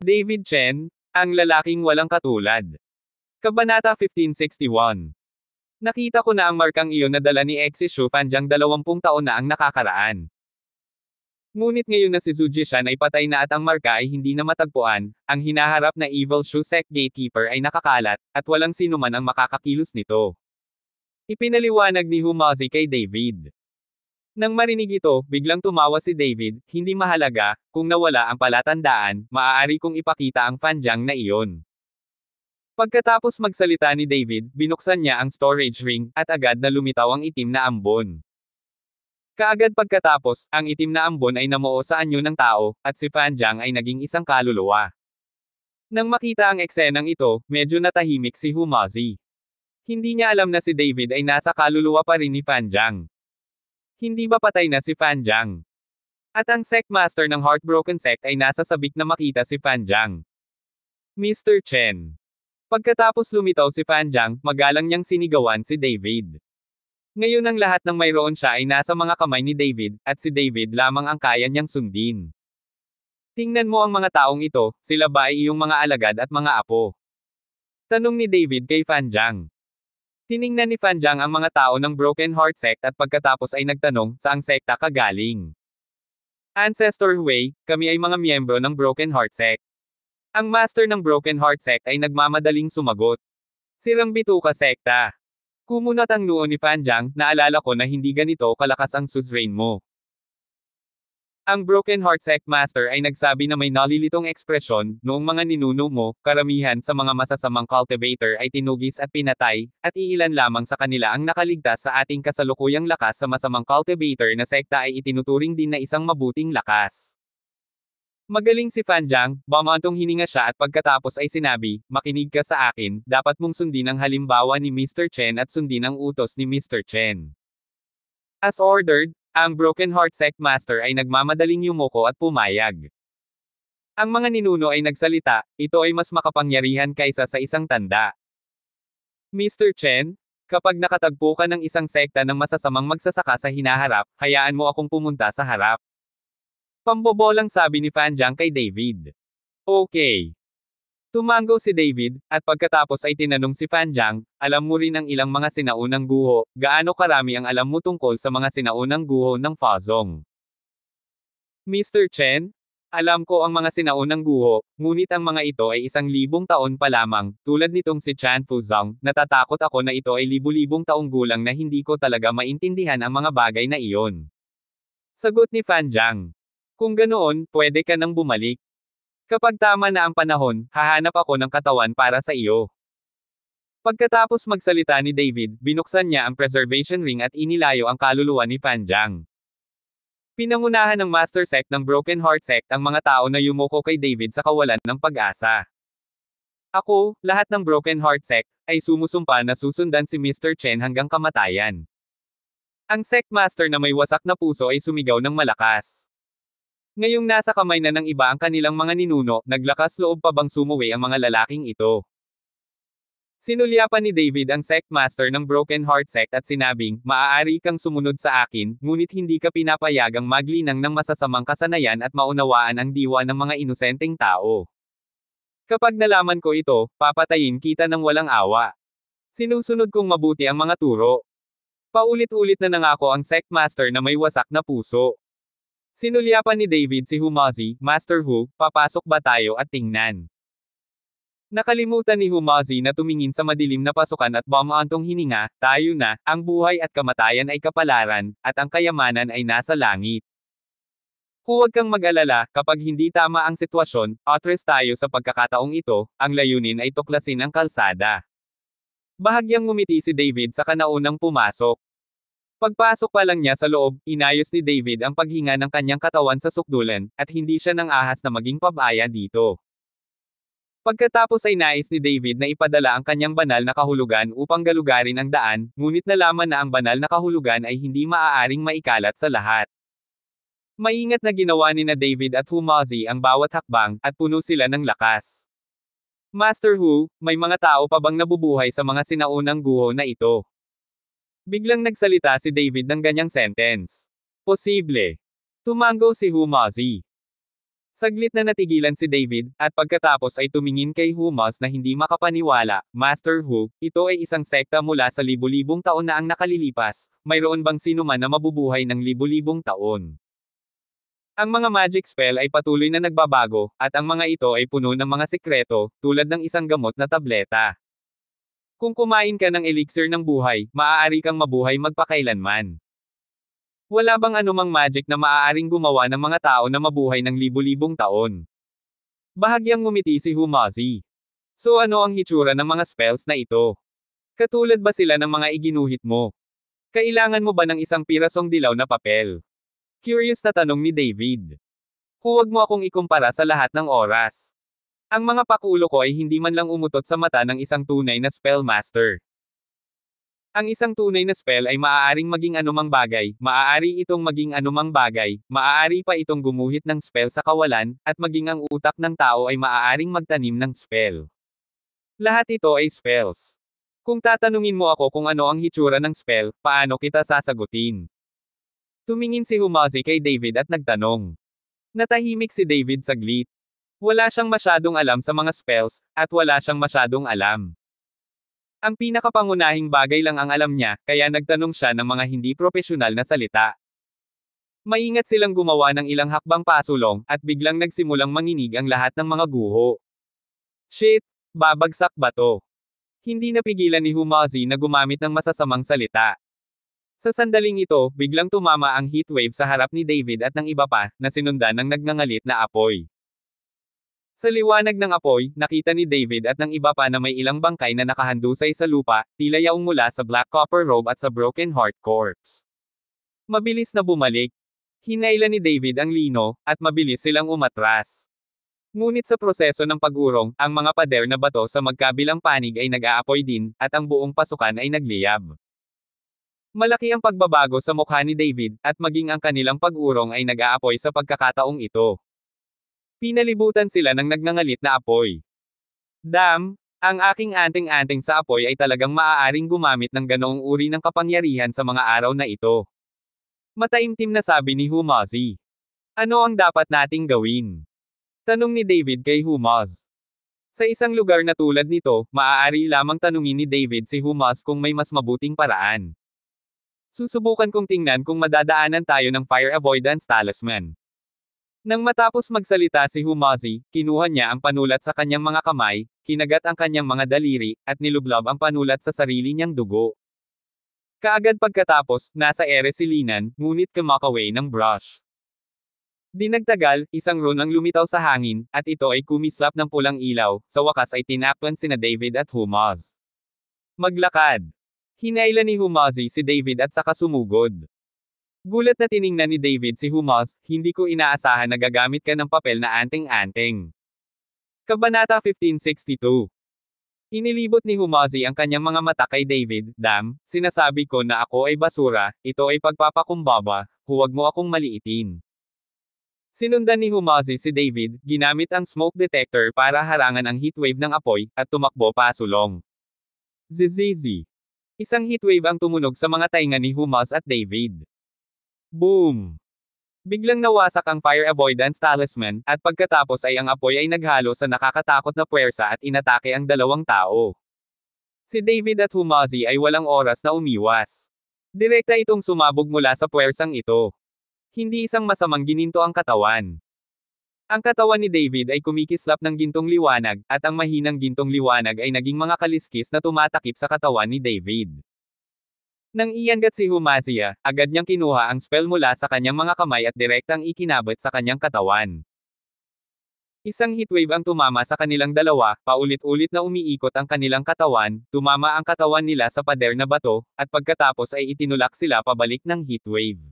David Chen, ang lalaking walang katulad. Kabanata 1561. Nakita ko na ang markang iyon na dala ni Exi Shu Fanjiang 20 taon na ang nakakaraan. Ngunit ngayon na si Zhu Jishan ay patay na at ang marka ay hindi na matagpuan, ang hinaharap na Evil Shu Sect Gatekeeper ay nakakalat, at walang sinuman ang makakakilos nito. Ipinaliwanag ni Humazi kay David. Nang marinig ito, biglang tumawa si David, hindi mahalaga, kung nawala ang palatandaan, maaari kong ipakita ang Fanjiang na iyon. Pagkatapos magsalita ni David, binuksan niya ang storage ring, at agad na lumitaw ang itim na ambon. Kaagad pagkatapos, ang itim na ambon ay namuo sa anyo ng tao, at si Fanjiang ay naging isang kaluluwa. Nang makita ang eksenang ito, medyo natahimik si Humazi. Hindi niya alam na si David ay nasa kaluluwa pa rin ni Fanjiang. Hindi ba patay na si Fanjiang? At ang sect master ng Heartbroken Sect ay nasa sabik na makita si Fanjiang. Mr. Chen. Pagkatapos lumitaw si Fanjiang, magalang niyang sinigawan si David. Ngayon ang lahat ng mayroon siya ay nasa mga kamay ni David, at si David lamang ang kaya niyang sundin. Tingnan mo ang mga taong ito, sila ba ay iyong mga alagad at mga apo? Tanong ni David kay Fanjiang. Tiningnan ni Fanjiang ang mga tao ng Broken Heart Sect at pagkatapos ay nagtanong, saang sekta ka galing? Ancestor Hui, kami ay mga miyembro ng Broken Heart Sect. Ang master ng Broken Heart Sect ay nagmamadaling sumagot. Sirang bituka sekta. Kumunat ang noo ni Fanjiang, naalala ko na hindi ganito kalakas ang suzerain mo. Ang Broken Heart Sect Master ay nagsabi na may nalilitong ekspresyon, noong mga ninuno mo, karamihan sa mga masasamang cultivator ay tinugis at pinatay, at iilan lamang sa kanila ang nakaligtas sa ating kasalukuyang lakas sa masamang cultivator na sekta ay itinuturing din na isang mabuting lakas. Magaling si Fanjiang, bumantong hininga siya at pagkatapos ay sinabi, makinig ka sa akin, dapat mong sundin ang halimbawa ni Mr. Chen at sundin ang utos ni Mr. Chen. As ordered, ang Broken Heart Sect Master ay nagmamadaling yumuko at pumayag. Ang mga ninuno ay nagsalita, ito ay mas makapangyarihan kaysa sa isang tanda. Mr. Chen, kapag nakatagpo ka ng isang sekta ng masasamang magsasaka sa hinaharap, hayaan mo akong pumunta sa harap. Pambobolang sabi ni Fanjiang kay David. Okay. Tumango si David, at pagkatapos ay tinanong si Fanjiang, alam mo rin ang ilang mga sinaunang guho, gaano karami ang alam mo tungkol sa mga sinaunang guho ng Fazong? Mr. Chen? Alam ko ang mga sinaunang guho, ngunit ang mga ito ay 1,000 taon pa lamang, tulad nitong si Chan Fuzong, natatakot ako na ito ay libu-libong taong gulang na hindi ko talaga maintindihan ang mga bagay na iyon. Sagot ni Fanjiang. Kung ganoon, pwede ka nang bumalik. Kapag tama na ang panahon, hahanap ako ng katawan para sa iyo. Pagkatapos magsalita ni David, binuksan niya ang preservation ring at inilayo ang kaluluwa ni Fanjiang. Pinangunahan ng Master Sect ng Broken Heart Sect ang mga tao na yumuko kay David sa kawalan ng pag-asa. Ako, lahat ng Broken Heart Sect, ay sumusumpa na susundan si Mr. Chen hanggang kamatayan. Ang Sect Master na may wasak na puso ay sumigaw ng malakas. Ngayong nasa kamay na ng iba ang kanilang mga ninuno, naglakas loob pa bang sumuwi ang mga lalaking ito? Sinulyapan ni David ang sect master ng Broken Heart Sect at sinabing, maaari kang sumunod sa akin, ngunit hindi ka pinapayagang maglinang ng masasamang kasanayan at maunawaan ang diwa ng mga inosenteng tao. Kapag nalaman ko ito, papatayin kita ng walang awa. Sinusunod kong mabuti ang mga turo. Paulit-ulit na nangako ang sect master na may wasak na puso. Sinulyapan ni David si Humazi, Master Hu, papasok ba tayo at tingnan? Nakalimutan ni Humazi na tumingin sa madilim na pasukan at bumantong hininga, tayo na, ang buhay at kamatayan ay kapalaran, at ang kayamanan ay nasa langit. Huwag kang mag-alala, kapag hindi tama ang sitwasyon, atras tayo sa pagkakataong ito, ang layunin ay tuklasin ang kalsada. Bahagyang ngumiti si David sa kanaunang pumasok. Pagpasok pa lang niya sa loob, inayos ni David ang paghinga ng kanyang katawan sa sukdulan, at hindi siya nang ahas na maging pabaya dito. Pagkatapos ay nais ni David na ipadala ang kanyang banal na kahulugan upang galugarin ang daan, ngunit nalaman na ang banal na kahulugan ay hindi maaaring maikalat sa lahat. Maingat na ginawa ni na David at Humazi ang bawat hakbang, at puno sila ng lakas. Master Hu, may mga tao pa bang nabubuhay sa mga sinaunang guho na ito? Biglang nagsalita si David ng ganyang sentence. Posible. Tumango si Humazi. Saglit na natigilan si David, at pagkatapos ay tumingin kay Humaz na hindi makapaniwala. Master Hu, ito ay isang sekta mula sa libu-libong taon na ang nakalilipas, mayroon bang sinuman na mabubuhay ng libu-libong taon? Ang mga magic spell ay patuloy na nagbabago, at ang mga ito ay puno ng mga sikreto, tulad ng isang gamot na tableta. Kung kumain ka ng elixir ng buhay, maaari kang mabuhay magpakailanman. Wala bang anumang magic na maaaring gumawa ng mga tao na mabuhay ng libu-libong taon? Bahagyang ngumiti si Humazi. So ano ang hitsura ng mga spells na ito? Katulad ba sila ng mga iginuhit mo? Kailangan mo ba ng isang pirasong dilaw na papel? Curious na tanong ni David. Huwag mo akong ikumpara sa lahat ng oras. Ang mga pakulo ko ay hindi man lang umutot sa mata ng isang tunay na spellmaster. Ang isang tunay na spell ay maaaring maging anumang bagay, maaari itong maging anumang bagay, maaari pa itong gumuhit ng spell sa kawalan, at maging ang utak ng tao ay maaaring magtanim ng spell. Lahat ito ay spells. Kung tatanungin mo ako kung ano ang hitsura ng spell, paano kita sasagutin? Tumingin si Humazi kay David at nagtanong. Natahimik si David saglit. Wala siyang masyadong alam sa mga spells, at wala siyang masyadong alam. Ang pinakapangunahing bagay lang ang alam niya, kaya nagtanong siya ng mga hindi propesyonal na salita. Maingat silang gumawa ng ilang hakbang pasulong, at biglang nagsimulang manginig ang lahat ng mga guho. Shit! Babagsak ba to? Hindi napigilan ni Humazi na gumamit ng masasamang salita. Sa sandaling ito, biglang tumama ang heatwave sa harap ni David at ng iba pa, na sinundan ng nagngangalit na apoy. Sa liwanag ng apoy, nakita ni David at ng iba pa na may ilang bangkay na nakahandusay sa lupa, tila yaong mula sa Black Copper Robe at sa Broken Heart Corpse. Mabilis na bumalik. Hinailan ni David ang lino, at mabilis silang umatras. Ngunit sa proseso ng pag-urong, ang mga pader na bato sa magkabilang panig ay nag-aapoy din, at ang buong pasukan ay nagliyab. Malaki ang pagbabago sa mukha ni David, at maging ang kanilang pag-urong ay nag-aapoy sa pagkakataong ito. Pinalibutan sila ng nagngangalit na apoy. Damn, ang aking anting-anting sa apoy ay talagang maaaring gumamit ng ganoong uri ng kapangyarihan sa mga araw na ito. Mataimtim na sabi ni Humazi. Ano ang dapat nating gawin? Tanong ni David kay Humaz. Sa isang lugar na tulad nito, maaari lamang tanungin ni David si Humaz kung may mas mabuting paraan. Susubukan kong tingnan kung madadaanan tayo ng fire avoidance talisman. Nang matapos magsalita si Humazi, kinuha niya ang panulat sa kanyang mga kamay, kinagat ang kanyang mga daliri, at nilublob ang panulat sa sarili niyang dugo. Kaagad pagkatapos, nasa ere si Linan, ngunit kumakaway ng brush. Di nagtagal, isang rune ang lumitaw sa hangin, at ito ay kumislap ng pulang ilaw, sa wakas ay tinakpan sina David at Humaz. Maglakad. Hinailan ni Humazi si David at saka sumugod. Gulat na tiningnan ni David si Humaz, hindi ko inaasahan na gagamit ka ng papel na anting-anting. Kabanata 1562. Inilibot ni Humazi ang kanyang mga mata kay David. Damn, sinasabi ko na ako ay basura, ito ay pagpapakumbaba, huwag mo akong maliitin. Sinundan ni Humazi si David, ginamit ang smoke detector para harangan ang heatwave ng apoy, at tumakbo pasulong. Zizizi. Isang heatwave ang tumunog sa mga tainga ni Humaz at David. Boom! Biglang nawasak ang fire avoidance talisman, at pagkatapos ay ang apoy ay naghalo sa nakakatakot na puwersa at inatake ang dalawang tao. Si David at Humazi ay walang oras na umiwas. Direkta itong sumabog mula sa puwersang ito. Hindi isang masamang gininto ang katawan. Ang katawan ni David ay kumikislap ng gintong liwanag, at ang mahinang gintong liwanag ay naging mga kaliskis na tumatakip sa katawan ni David. Nang iyangat si Humaziya, agad niyang kinuha ang spell mula sa kanyang mga kamay at direktang ikinabot sa kanyang katawan. Isang heatwave ang tumama sa kanilang dalawa, paulit-ulit na umiikot ang kanilang katawan, tumama ang katawan nila sa pader na bato, at pagkatapos ay itinulak sila pabalik ng heatwave.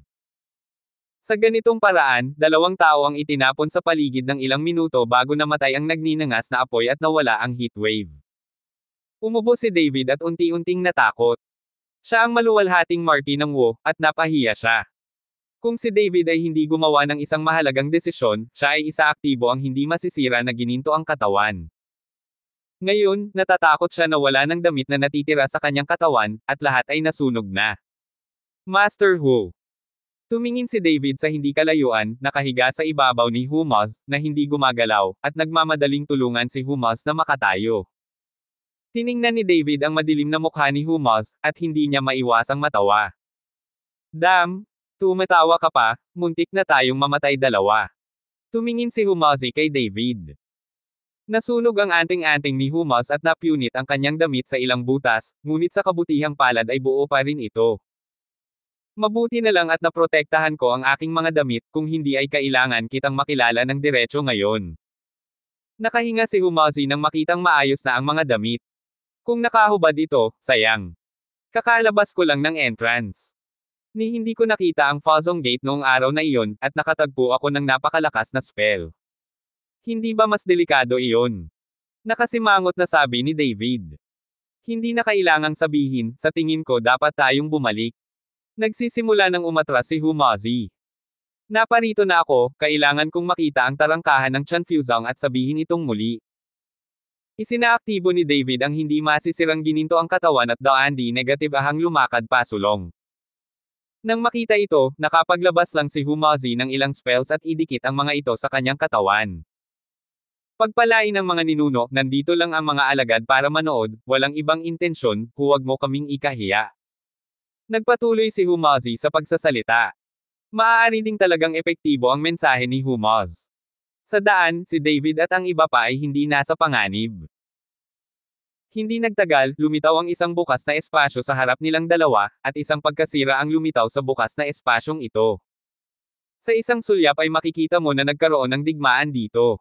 Sa ganitong paraan, dalawang tao ang itinapon sa paligid ng ilang minuto bago namatay ang nagninangas na apoy at nawala ang heatwave. Umubo si David at unti-unting natakot. Siya ang maluwalhating marky ng Wu, at napahiya siya. Kung si David ay hindi gumawa ng isang mahalagang desisyon, siya ay isa aktibo ang hindi masisira na gininto ang katawan. Ngayon, natatakot siya na wala ng damit na natitira sa kanyang katawan, at lahat ay nasunog na. Master Hu. Tumingin si David sa hindi kalayuan, nakahiga sa ibabaw ni Humaz, na hindi gumagalaw, at nagmamadaling tulungan si Humaz na makatayo. Tiningnan ni David ang madilim na mukha ni Humaz, at hindi niya maiwasang matawa. Dam, tumatawa ka pa, muntik na tayong mamatay dalawa. Tumingin si Humazi kay David. Nasunog ang anting-anting ni Humaz at napunit ang kanyang damit sa ilang butas, ngunit sa kabutihang palad ay buo pa rin ito. Mabuti na lang at naprotektahan ko ang aking mga damit, kung hindi ay kailangan kitang makilala ng diretso ngayon. Nakahinga si Humazi nang makitang maayos na ang mga damit. Kung nakahubad ito, sayang. Kakalabas ko lang ng entrance. Ni hindi ko nakita ang Fazong Gate noong araw na iyon, at nakatagpo ako ng napakalakas na spell. Hindi ba mas delikado iyon? Nakasimangot na sabi ni David. Hindi na kailangang sabihin, sa tingin ko dapat tayong bumalik. Nagsisimula ng umatras si Humazi. Naparito na ako, kailangan kong makita ang tarangkahan ng Chanfusang at sabihin itong muli. Isinaaktibo ni David ang hindi masisirang gininto ang katawan at daandi negative ahang lumakad pasulong. Nang makita ito, nakapaglabas lang si Humazi ng ilang spells at idikit ang mga ito sa kanyang katawan. Pagpalain ng mga ninuno, nandito lang ang mga alagad para manood, walang ibang intensyon, huwag mo kaming ikahiya. Nagpatuloy si Humazi sa pagsasalita. Maaari ding talagang epektibo ang mensahe ni Humaz. Sa daan, si David at ang iba pa ay hindi nasa panganib. Hindi nagtagal, lumitaw ang isang bukas na espasyo sa harap nilang dalawa, at isang pagkasira ang lumitaw sa bukas na espasyong ito. Sa isang sulyap ay makikita mo na nagkaroon ng digmaan dito.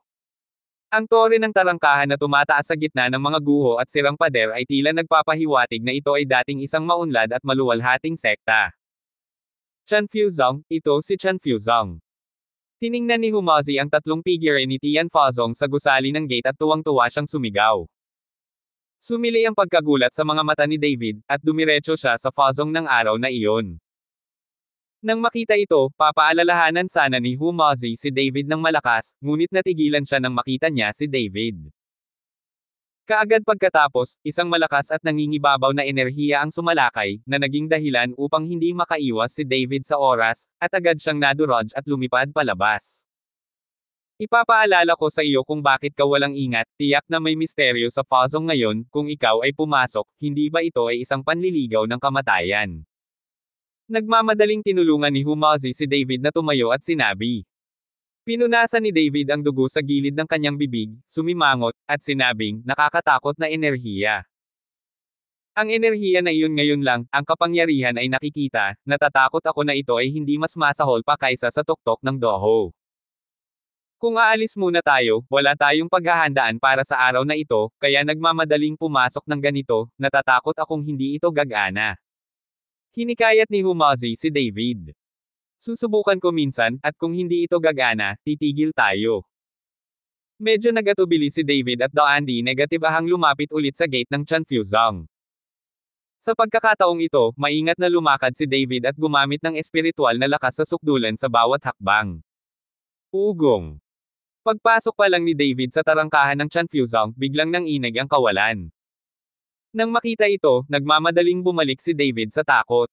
Ang tore ng tarangkahan na tumataas sa gitna ng mga guho at sirang pader ay tila nagpapahiwatig na ito ay dating isang maunlad at maluwalhating sekta. Chanfusang, ito si Chanfusang. Tiningnan ni Humazi ang tatlong figure ni Tian Fazong sa gusali ng gate at tuwang-tuwa siyang sumigaw. Sumili ang pagkagulat sa mga mata ni David, at dumiretso siya sa Fazong ng araw na iyon. Nang makita ito, papaalalahanan sana ni Humazi si David ng malakas, ngunit natigilan siya nang makita niya si David. Kaagad pagkatapos, isang malakas at nangingibabaw na enerhiya ang sumalakay, na naging dahilan upang hindi makaiwas si David sa oras, at agad siyang nadurog at lumipad palabas. Ipapaalala ko sa iyo kung bakit ka walang ingat, tiyak na may misteryo sa Fazong ngayon, kung ikaw ay pumasok, hindi ba ito ay isang panliligaw ng kamatayan? Nagmamadaling tinulungan ni Humazi si David na tumayo at sinabi. Pinunasan ni David ang dugo sa gilid ng kanyang bibig, sumimangot, at sinabing, nakakatakot na enerhiya. Ang enerhiya na iyon ngayon lang, ang kapangyarihan ay nakikita, natatakot ako na ito ay hindi mas masahol pa kaysa sa tuktok ng doho. Kung aalis muna tayo, wala tayong paghahandaan para sa araw na ito, kaya nagmamadaling pumasok ng ganito, natatakot akong hindi ito gagana. Hinikayat ni Humazi si David. Susubukan ko minsan, at kung hindi ito gagana, titigil tayo. Medyo nagatubili si David at daandi negative ahang lumapit ulit sa gate ng Chanfusang. Sa pagkakataong ito, maingat na lumakad si David at gumamit ng espiritual na lakas sa sukdulan sa bawat hakbang. Ugong. Pagpasok pa lang ni David sa tarangkahan ng Chanfusang, biglang nanginig ang kawalan. Nang makita ito, nagmamadaling bumalik si David sa takot.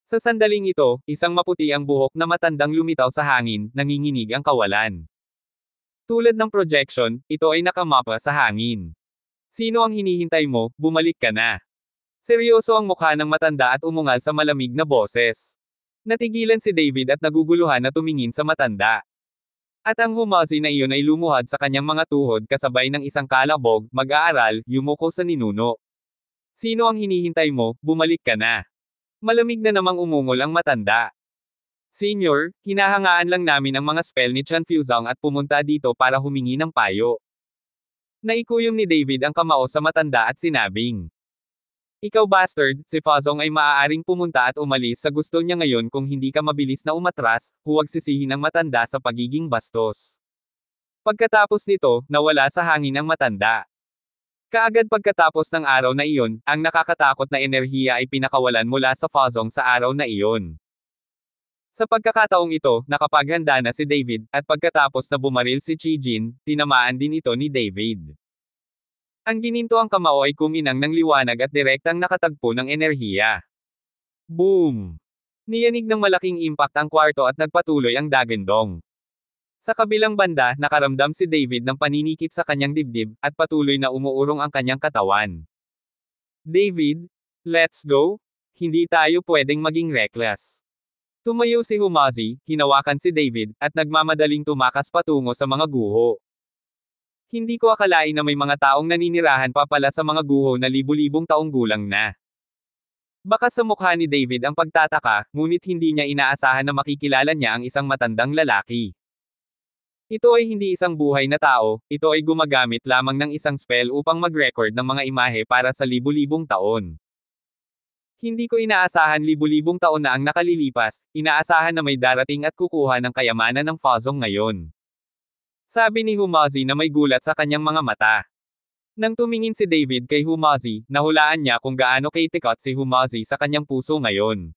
Sa sandaling ito, isang maputi ang buhok na matandang lumitaw sa hangin, nanginginig ang kawalan. Tulad ng projection, ito ay nakamapa sa hangin. Sino ang hinihintay mo, bumalik ka na. Seryoso ang mukha ng matanda at umungal sa malamig na boses. Natigilan si David at naguguluhan na tumingin sa matanda. At ang Humazi na iyon ay lumuhad sa kanyang mga tuhod kasabay ng isang kalabog, mag-aaral, yumuko sa ninuno. Sino ang hinihintay mo, bumalik ka na. Malamig na namang umungol ang matanda. Senior, hinahangaan lang namin ang mga spell ni Chanfusang at pumunta dito para humingi ng payo. Naikuyom ni David ang kamao sa matanda at sinabing. Ikaw bastard, si Fazong ay maaaring pumunta at umalis sa gusto niya ngayon kung hindi ka mabilis na umatras, huwag sisihin ang matanda sa pagiging bastos. Pagkatapos nito, nawala sa hangin ang matanda. Kaagad pagkatapos ng araw na iyon, ang nakakatakot na enerhiya ay pinakawalan mula sa Fazong sa araw na iyon. Sa pagkakataong ito, nakapaghanda na si David, at pagkatapos na bumaril si Chijin, tinamaan din ito ni David. Ang gininto ang kamao ay kuminang ng liwanag at direktang nakatagpo ng enerhiya. Boom! Niyanig ng malaking impact ang kwarto at nagpatuloy ang dagendong. Sa kabilang banda, nakaramdam si David ng paninikip sa kanyang dibdib, at patuloy na umuurong ang kanyang katawan. David, let's go? Hindi tayo pwedeng maging reckless. Tumayo si Humazi, hinawakan si David, at nagmamadaling tumakas patungo sa mga guho. Hindi ko akalain na may mga taong naninirahan pa pala sa mga guho na libu-libong taong gulang na. Baka sa mukha ni David ang pagtataka, ngunit hindi niya inaasahan na makikilala niya ang isang matandang lalaki. Ito ay hindi isang buhay na tao, ito ay gumagamit lamang ng isang spell upang mag-record ng mga imahe para sa libu-libong taon. Hindi ko inaasahan libu-libong taon na ang nakalilipas, inaasahan na may darating at kukuha ng kayamanan ng Fazong ngayon. Sabi ni Humazi na may gulat sa kanyang mga mata. Nang tumingin si David kay Humazi, nahulaan niya kung gaano kaitikot si Humazi sa kanyang puso ngayon.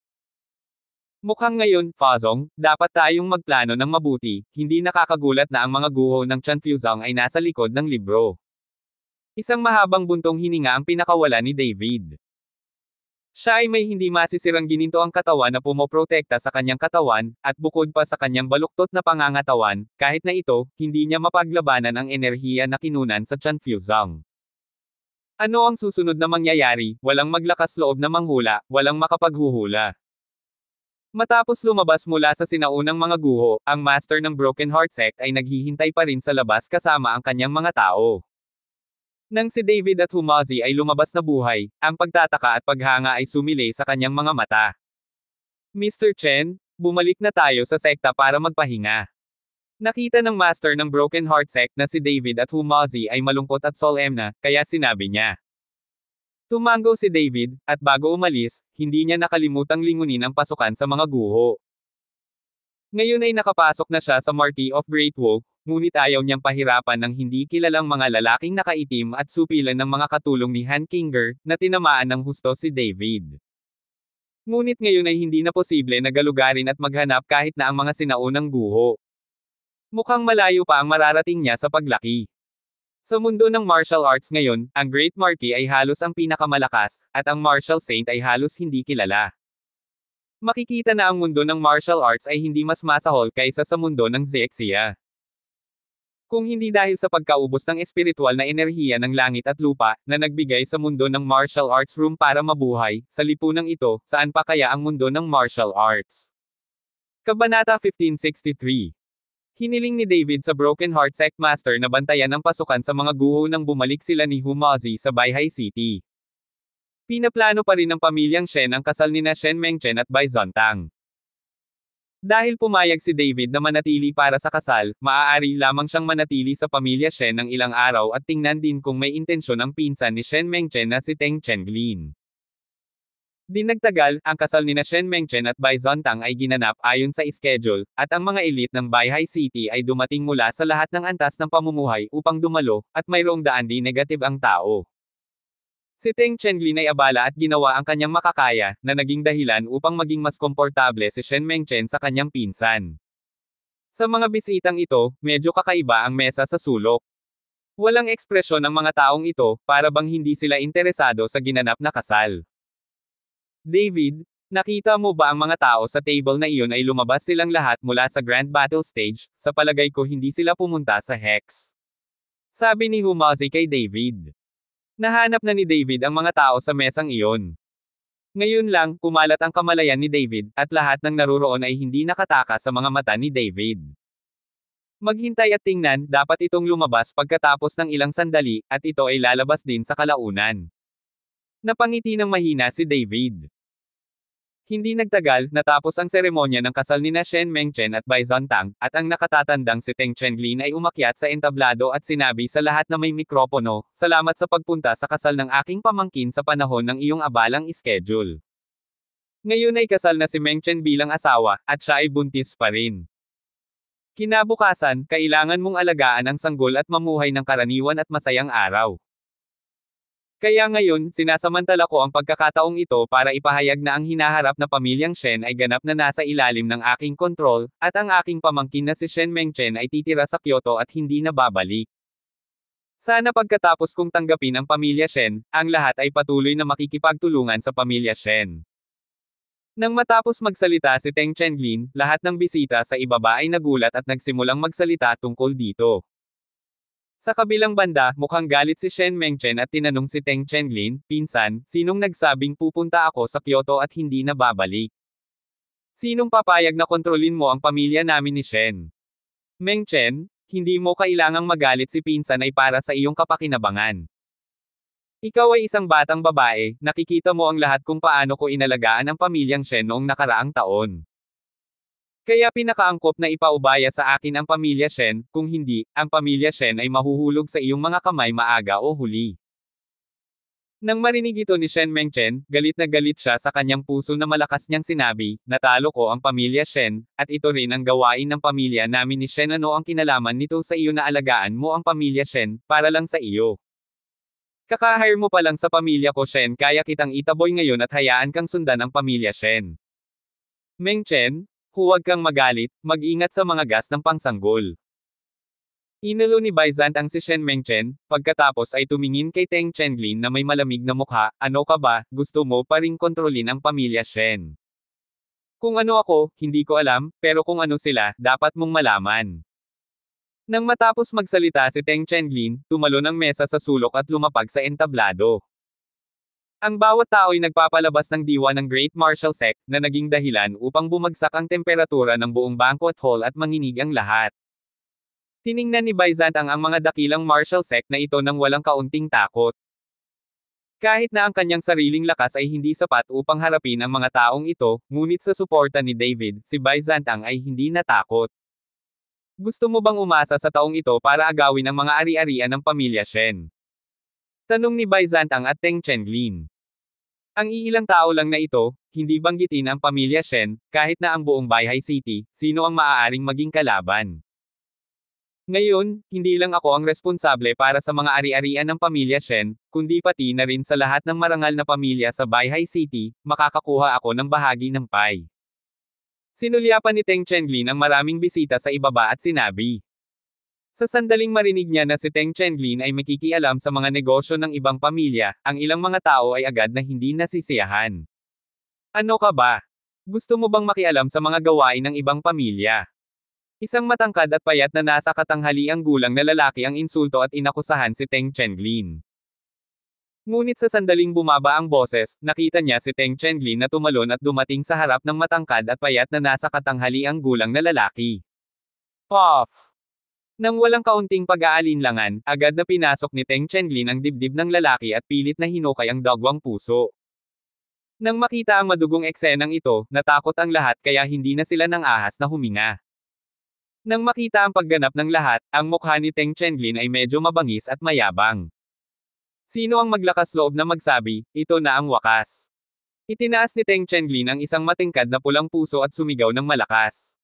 Mukhang ngayon, Fazong, dapat tayong magplano ng mabuti, hindi nakakagulat na ang mga guho ng Chanfuzong ay nasa likod ng libro. Isang mahabang buntong hininga ang pinakawala ni David. Siya ay may hindi masisirang gininto ang katawan na pumoprotekta sa kanyang katawan, at bukod pa sa kanyang baluktot na pangangatawan, kahit na ito, hindi niya mapaglabanan ang enerhiya na kinunan sa Chanfuzong. Ano ang susunod na mangyayari? Walang maglakas loob na manghula, walang makapaghuhula. Matapos lumabas mula sa sinaunang mga guho, ang master ng Broken Heart Sect ay naghihintay pa rin sa labas kasama ang kanyang mga tao. Nang si David at Humazi ay lumabas na buhay, ang pagtataka at paghanga ay sumilay sa kanyang mga mata. Mr. Chen, bumalik na tayo sa sekta para magpahinga. Nakita ng master ng Broken Heart Sect na si David at Humazi ay malungkot at solemn, kaya sinabi niya. Tumango si David, at bago umalis, hindi niya nakalimutang lingunin ang pasukan sa mga guho. Ngayon ay nakapasok na siya sa Marquee of Great Wolf, ngunit ayaw niyang pahirapan ng hindi kilalang mga lalaking nakaitim at supilan ng mga katulong ni Han Kinger, na tinamaan ng husto si David. Ngunit ngayon ay hindi na posible na galugarin at maghanap kahit na ang mga sinaunang guho. Mukhang malayo pa ang mararating niya sa paglaki. Sa mundo ng martial arts ngayon, ang Great Marquis ay halos ang pinakamalakas, at ang Martial Saint ay halos hindi kilala. Makikita na ang mundo ng martial arts ay hindi mas masahol kaysa sa mundo ng Zexia. Kung hindi dahil sa pagkaubos ng espiritual na enerhiya ng langit at lupa, na nagbigay sa mundo ng martial arts room para mabuhay, sa lipunang ito, saan pa kaya ang mundo ng martial arts? Kabanata 1563. Hiniling ni David sa Broken Heart Sect Master na bantayan ang pasukan sa mga guho nang bumalik sila ni Humazi sa Baihai City. Pinaplano pa rin ng pamilyang Shen ang kasal nina Shen Mengchen at Bai Zontang. Dahil pumayag si David na manatili para sa kasal, maaari lamang siyang manatili sa pamilya Shen ng ilang araw at tingnan din kung may intensyon ang pinsan ni Shen Mengchen na si Teng Chenglin. Di nagtagal, ang kasal nina Shen Mengchen at Bai Zontang ay ginanap ayon sa schedule, at ang mga elite ng Baihai City ay dumating mula sa lahat ng antas ng pamumuhay upang dumalo, at mayroong daan di negative ang tao. Si Teng Chenglin ay abala at ginawa ang kanyang makakaya, na naging dahilan upang maging mas komportable si Shen Mengchen sa kanyang pinsan. Sa mga bisitang ito, medyo kakaiba ang mesa sa sulok. Walang ekspresyon ng mga taong ito, para bang hindi sila interesado sa ginanap na kasal. David, nakita mo ba ang mga tao sa table na iyon ay lumabas silang lahat mula sa Grand Battle Stage? Sa palagay ko hindi sila pumunta sa Hex. Sabi ni Humazi kay David. Nahanap na ni David ang mga tao sa mesang iyon. Ngayon lang, kumalat ang kamalayan ni David, at lahat ng naruroon ay hindi nakataka sa mga mata ni David. Maghintay at tingnan, dapat itong lumabas pagkatapos ng ilang sandali, at ito ay lalabas din sa kalaunan. Napangiti ng mahina si David. Hindi nagtagal, natapos ang seremonya ng kasal nina Shen Mengchen at Bai Zontang, at ang nakatatandang si Teng Chenglin ay umakyat sa entablado at sinabi sa lahat na may mikropono, "Salamat sa pagpunta sa kasal ng aking pamangkin sa panahon ng iyong abalang schedule. Ngayon ay kasal na si Mengchen bilang asawa, at siya ay buntis pa rin. Kinabukasan, kailangan mong alagaan ang sanggol at mamuhay ng karaniwan at masayang araw. Kaya ngayon, sinasamantala ko ang pagkakataong ito para ipahayag na ang hinaharap na pamilyang Shen ay ganap na nasa ilalim ng aking kontrol, at ang aking pamangkin na si Shen Mengchen ay titira sa Kyoto at hindi na babalik. Sana pagkatapos kong tanggapin ang pamilya Shen, ang lahat ay patuloy na makikipagtulungan sa pamilya Shen." Nang matapos magsalita si Teng Chenlin, lahat ng bisita sa ibaba ay nagulat at nagsimulang magsalita tungkol dito. Sa kabilang banda, mukhang galit si Shen Mengchen at tinanong si Teng Chenlin, "Pinsan, sinong nagsabing pupunta ako sa Kyoto at hindi na babalik? Sinong papayag na kontrolin mo ang pamilya namin ni Shen? Mengchen, hindi mo kailangang magalit, si pinsan ay para sa iyong kapakinabangan. Ikaw ay isang batang babae, nakikita mo ang lahat kung paano ko inalagaan ang pamilyang Shen noong nakaraang taon. Kaya pinakaangkop na ipaubaya sa akin ang pamilya Shen, kung hindi, ang pamilya Shen ay mahuhulog sa iyong mga kamay maaga o huli." Nang marinig ito ni Shen Mengchen, galit na galit siya sa kanyang puso na malakas niyang sinabi, "Natalo ko ang pamilya Shen, at ito rin ang gawain ng pamilya namin ni Shen. Ano ang kinalaman nito sa iyo na alagaan mo ang pamilya Shen, para lang sa iyo? Kaka-hire mo pa lang sa pamilya ko Shen, kaya kitang itaboy ngayon at hayaan kang sundan ang pamilya Shen. Mengchen, huwag kang magalit, mag-ingat sa mga gas ng pangsanggol." Inulo ni Baizant ang si Shen Mengchen, pagkatapos ay tumingin kay Teng Chenlin na may malamig na mukha, "Ano ka ba, gusto mo pa ring kontrolin ang pamilya Shen? Kung ano ako, hindi ko alam, pero kung ano sila, dapat mong malaman." Nang matapos magsalita si Teng Chenlin, tumalon ang mesa sa sulok at lumapag sa entablado. Ang bawat tao ay nagpapalabas ng diwa ng Great Martial Sect, na naging dahilan upang bumagsak ang temperatura ng buong banquet hall at manginig ang lahat. Tiningnan ni Baizant ang mga dakilang martial sect na ito nang walang kaunting takot. Kahit na ang kanyang sariling lakas ay hindi sapat upang harapin ang mga taong ito, ngunit sa suporta ni David, si Baizant ay hindi natakot. "Gusto mo bang umasa sa taong ito para agawin ang mga ari-arian ng pamilya Shen?" Tanong ni Baizant at Teng Chenlin. Ang iilang tao lang na ito, hindi banggitin ang pamilya Shen, kahit na ang buong Baihai City, sino ang maaaring maging kalaban? Ngayon, hindi lang ako ang responsable para sa mga ari-arian ng pamilya Shen, kundi pati na rin sa lahat ng marangal na pamilya sa Baihai City, makakakuha ako ng bahagi ng pie. Sinulyapan ni Teng Chenlin ang maraming bisita sa ibaba at sinabi. Sa sandaling marinig niya na si Teng Chenlin ay makikialam sa mga negosyo ng ibang pamilya, ang ilang mga tao ay agad na hindi nasisiyahan. "Ano ka ba? Gusto mo bang makialam sa mga gawain ng ibang pamilya?" Isang matangkad at payat na nasa katanghaliang gulang na lalaki ang insulto at inakusahan si Teng Chenlin. Ngunit sa sandaling bumaba ang boses, nakita niya si Teng Chenlin na tumalon at dumating sa harap ng matangkad at payat na nasa katanghaliang gulang na lalaki. Puff! Nang walang kaunting pag-aalinlangan, agad na pinasok ni Teng Chenlin ang dibdib ng lalaki at pilit na hinukay ang dagwang puso. Nang makita ang madugong eksenang ito, natakot ang lahat kaya hindi na sila nang ahas na huminga. Nang makita ang pagganap ng lahat, ang mukha ni Teng Chenlin ay medyo mabangis at mayabang. Sino ang maglakas loob na magsabi, "Ito na ang wakas"? Itinaas ni Teng Chenlin ang isang matingkad na pulang puso at sumigaw ng malakas.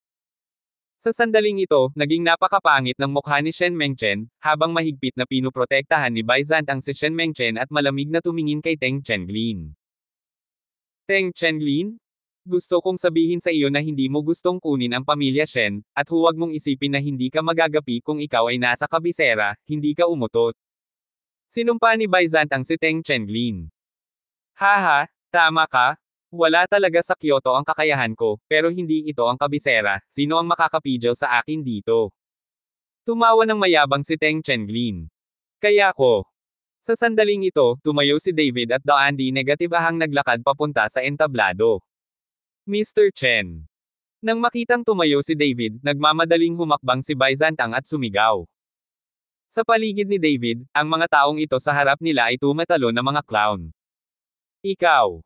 Sa sandaling ito, naging napakapangit ng mukha ni Shen Mengchen, habang mahigpit na pinuprotektahan ni Baizant ang si Shen Mengchen at malamig na tumingin kay Teng Chenlin. "Teng Chenlin? Gusto kong sabihin sa iyo na hindi mo gustong kunin ang pamilya Shen, at huwag mong isipin na hindi ka magagapi kung ikaw ay nasa kabisera, hindi ka umutot." Sinumpa ni Baizant si Teng Chenlin. "Haha, tama ka. Wala talaga sa Kyoto ang kakayahan ko, pero hindi ito ang kabisera, sino ang makakapidyaw sa akin dito?" Tumawa ng mayabang si Teng Chenlin. "Kaya ko." Sa sandaling ito, tumayo si David at Andy negative ahang naglakad papunta sa entablado. Mr. Chen. Nang makitang tumayo si David, nagmamadaling humakbang si Baizantang at sumigaw. Sa paligid ni David, ang mga taong ito sa harap nila ay tumatalo na mga clown. "Ikaw."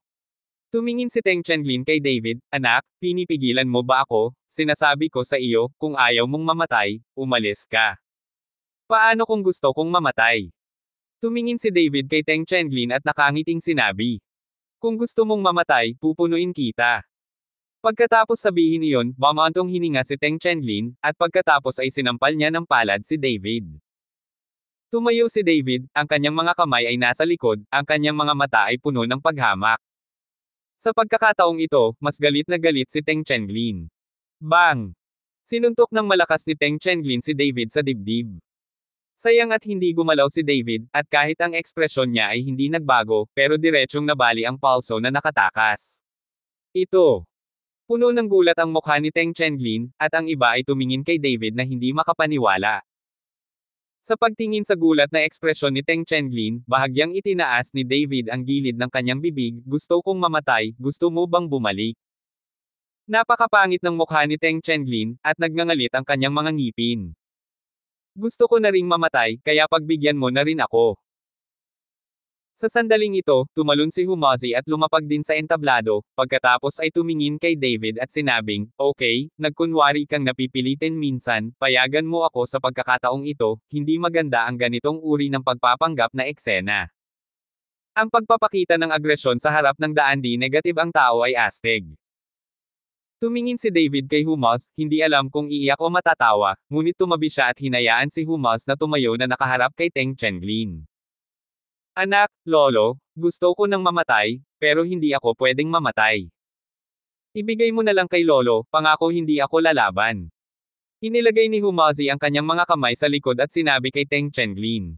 Tumingin si Teng Chenlin kay David, "Anak, pinipigilan mo ba ako? Sinasabi ko sa iyo, kung ayaw mong mamatay, umalis ka. Paano kung gusto kong mamatay?" Tumingin si David kay Teng Chenlin at nakangiting sinabi. "Kung gusto mong mamatay, pupunuin kita." Pagkatapos sabihin iyon, bumantong hininga si Teng Chenlin, at pagkatapos ay sinampal niya ng palad si David. Tumayo si David, ang kanyang mga kamay ay nasa likod, ang kanyang mga mata ay puno ng paghamak. Sa pagkakataong ito, mas galit na galit si Teng Chenlin. Bang! Sinuntok ng malakas ni Teng Chenlin si David sa dibdib. Sayang at hindi gumalaw si David, at kahit ang ekspresyon niya ay hindi nagbago, pero diretsyong nabali ang palso na nakatakas. Ito. Puno ng gulat ang mukha ni Teng Chenglin, at ang iba ay tumingin kay David na hindi makapaniwala. Sa pagtingin sa gulat na ekspresyon ni Teng Chenglin, bahagyang itinaas ni David ang gilid ng kanyang bibig, gusto kong mamatay, gusto mo bang bumalik? Napakapangit ng mukha ni Teng Chenglin, at nagngangalit ang kanyang mga ngipin. Gusto ko na ring mamatay, kaya pagbigyan mo na rin ako. Sa sandaling ito, tumalon si Humasi at lumapag din sa entablado, pagkatapos ay tumingin kay David at sinabing, okay, nagkunwari kang napipilitin minsan, payagan mo ako sa pagkakataong ito, hindi maganda ang ganitong uri ng pagpapanggap na eksena. Ang pagpapakita ng agresyon sa harap ng daan di negative ang tao ay astig. Tumingin si David kay Humas, hindi alam kung iiyak o matatawa, ngunit tumabi siya at hinayaan si Humas na tumayo na nakaharap kay Teng Chenglin. Anak, lolo, gusto ko nang mamatay, pero hindi ako pwedeng mamatay. Ibigay mo na lang kay lolo, pangako hindi ako lalaban. Inilagay ni Humasi ang kanyang mga kamay sa likod at sinabi kay Teng Chenglin.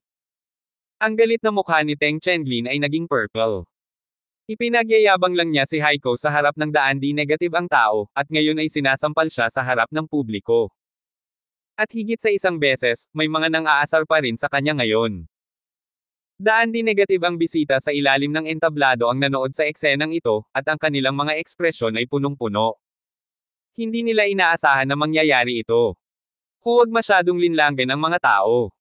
Ang galit na mukha ni Teng Chenglin ay naging purple. Ipinagyayabang lang niya si Heiko sa harap ng daan di negative ang tao, at ngayon ay sinasampal siya sa harap ng publiko. At higit sa isang beses, may mga nang-aasar pa rin sa kanya ngayon. Daan di negative ang bisita sa ilalim ng entablado ang nanood sa eksenang ito, at ang kanilang mga ekspresyon ay punong-puno. Hindi nila inaasahan na mangyayari ito. Huwag masyadong linlangin ang mga tao.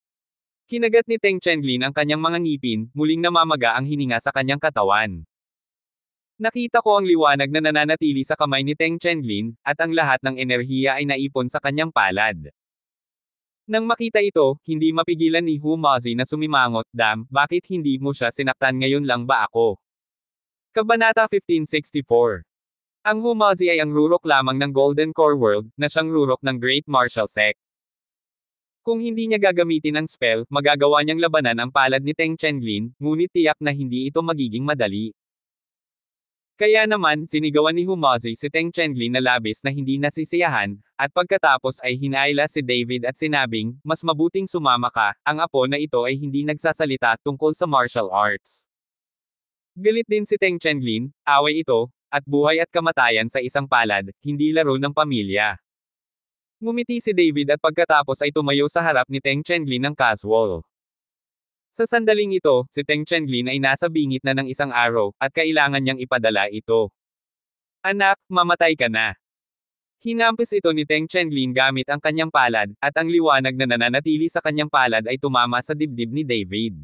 Kinagat ni Teng Chenglin ang kanyang mga ngipin, muling namamaga ang hininga sa kanyang katawan. Nakita ko ang liwanag na nananatili sa kamay ni Teng Chenglin, at ang lahat ng enerhiya ay naipon sa kanyang palad. Nang makita ito, hindi mapigilan ni Humasi na sumimangot, Dam, bakit hindi mo siya sinaktan ngayon lang ba ako? Kabanata 1564. Ang Humasi ay ang rurok lamang ng Golden Core World, na siyang rurok ng Great Martial Sect. Kung hindi niya gagamitin ang spell, magagawa niyang labanan ang palad ni Teng Chenglin, ngunit tiyak na hindi ito magiging madali. Kaya naman, sinigawan ni Humasi si Teng Chenglin na labis na hindi nasisiyahan, at pagkatapos ay hinayla si David at sinabing, mas mabuting sumama ka, ang apo na ito ay hindi nagsasalita tungkol sa martial arts. Galit din si Teng Chenglin, away ito, at buhay at kamatayan sa isang palad, hindi laro ng pamilya. Ngumiti si David at pagkatapos ay tumayo sa harap ni Teng Chenglin ng casual. Sa sandaling ito, si Teng Chenglin ay nasa bingit na ng isang arrow, at kailangan niyang ipadala ito. Anak, mamatay ka na. Hinampis ito ni Teng Chenglin gamit ang kanyang palad, at ang liwanag na nananatili sa kanyang palad ay tumama sa dibdib ni David.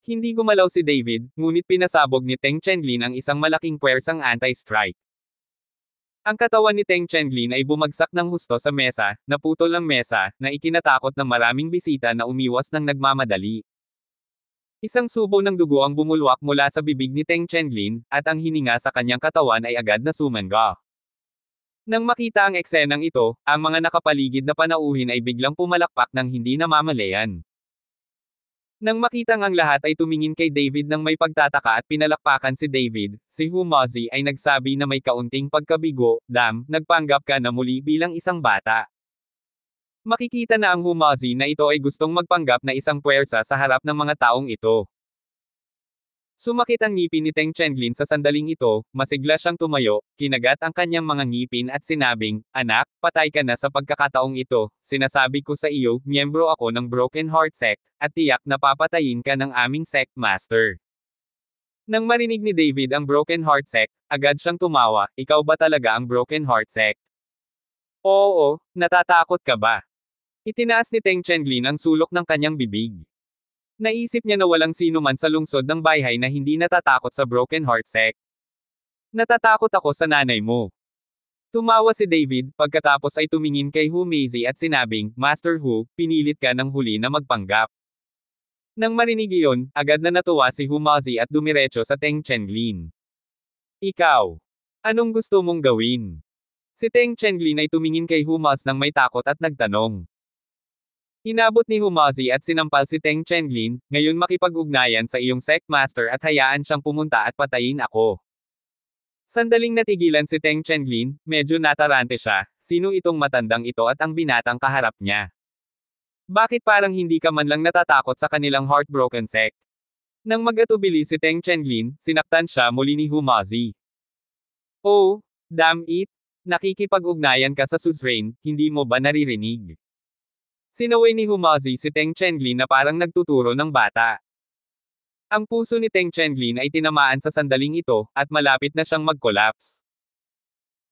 Hindi gumalaw si David, ngunit pinasabog ni Teng Chenglin ang isang malaking puwersang anti-strike. Ang katawan ni Teng Chenglin ay bumagsak ng husto sa mesa, naputol ang mesa, na ikinatakot ng maraming bisita na umiwas ng nagmamadali. Isang subo ng dugo ang bumulwak mula sa bibig ni Teng Chenglin, at ang hininga sa kanyang katawan ay agad na sumangga. Nang makita ang eksenang ito, ang mga nakapaligid na panauhin ay biglang pumalakpak ng hindi namamalayan. Nang makitang ang lahat ay tumingin kay David ng may pagtataka at pinalakpakan si David, si Humasi ay nagsabi na may kaunting pagkabigo, Dam, nagpanggap ka na muli bilang isang bata. Makikita na ang Humasi na ito ay gustong magpanggap na isang puwersa sa harap ng mga taong ito. Sumakit ang ngipin ni Teng Chenglin sa sandaling ito, masigla siyang tumayo, kinagat ang kanyang mga ngipin at sinabing, Anak, patay ka na sa pagkakataong ito, sinasabi ko sa iyo, miyembro ako ng Broken Heart Sect, at tiyak na papatayin ka ng aming sect master. Nang marinig ni David ang Broken Heart Sect, agad siyang tumawa, ikaw ba talaga ang Broken Heart Sect? Oo, natatakot ka ba? Itinaas ni Teng Chenglin ang sulok ng kanyang bibig. Naisip niya na walang sino man sa lungsod ng Baihai na hindi natatakot sa Broken Heart Sect. Natatakot ako sa nanay mo. Tumawa si David, pagkatapos ay tumingin kay Humasi at sinabing, Master Hu, pinilit ka ng huli na magpanggap. Nang marinig iyon, agad na natuwa si Humasi at dumiretso sa Teng Chenglin. Ikaw. Anong gusto mong gawin? Si Teng Chenglin ay tumingin kay Humas nang may takot at nagtanong. Inabot ni Humasi at sinampal si Teng Chenglin, ngayon makipag-ugnayan sa iyong sect master at hayaan siyang pumunta at patayin ako. Sandaling natigilan si Teng Chenglin, medyo natarante siya, sino itong matandang ito at ang binatang kaharap niya? Bakit parang hindi ka man lang natatakot sa kanilang heartbroken sect? Nang mag-atubili si Teng Chenglin, sinaktan siya muli ni Humasi. Oh, damn it! Nakikipag-ugnayan ka sa suzerain, hindi mo ba naririnig? Sinaway ni Humazi si Teng Chenglin na parang nagtuturo ng bata. Ang puso ni Teng Chenglin ay tinamaan sa sandaling ito, at malapit na siyang mag-collapse.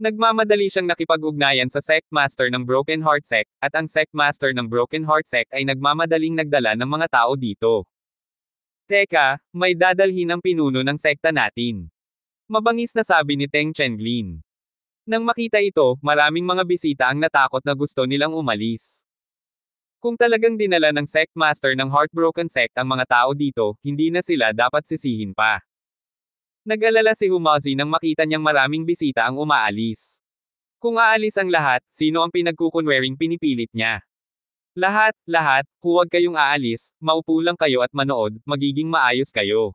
Nagmamadali siyang nakipag-ugnayan sa sect master ng Broken Heart Sect, at ang sect master ng Broken Heart Sect ay nagmamadaling nagdala ng mga tao dito. Teka, may dadalhin ang pinuno ng sekta natin. Mabangis na sabi ni Teng Chenglin. Nang makita ito, maraming mga bisita ang natakot na gusto nilang umalis. Kung talagang dinala ng sect master ng Heartbroken Sect ang mga tao dito, hindi na sila dapat sisihin pa. Nag-alala si Humazi nang makita niyang maraming bisita ang umaalis. Kung aalis ang lahat, sino ang pinagkukunwering pinipilit niya? Lahat, huwag kayong aalis, maupo lang kayo at manood, magiging maayos kayo.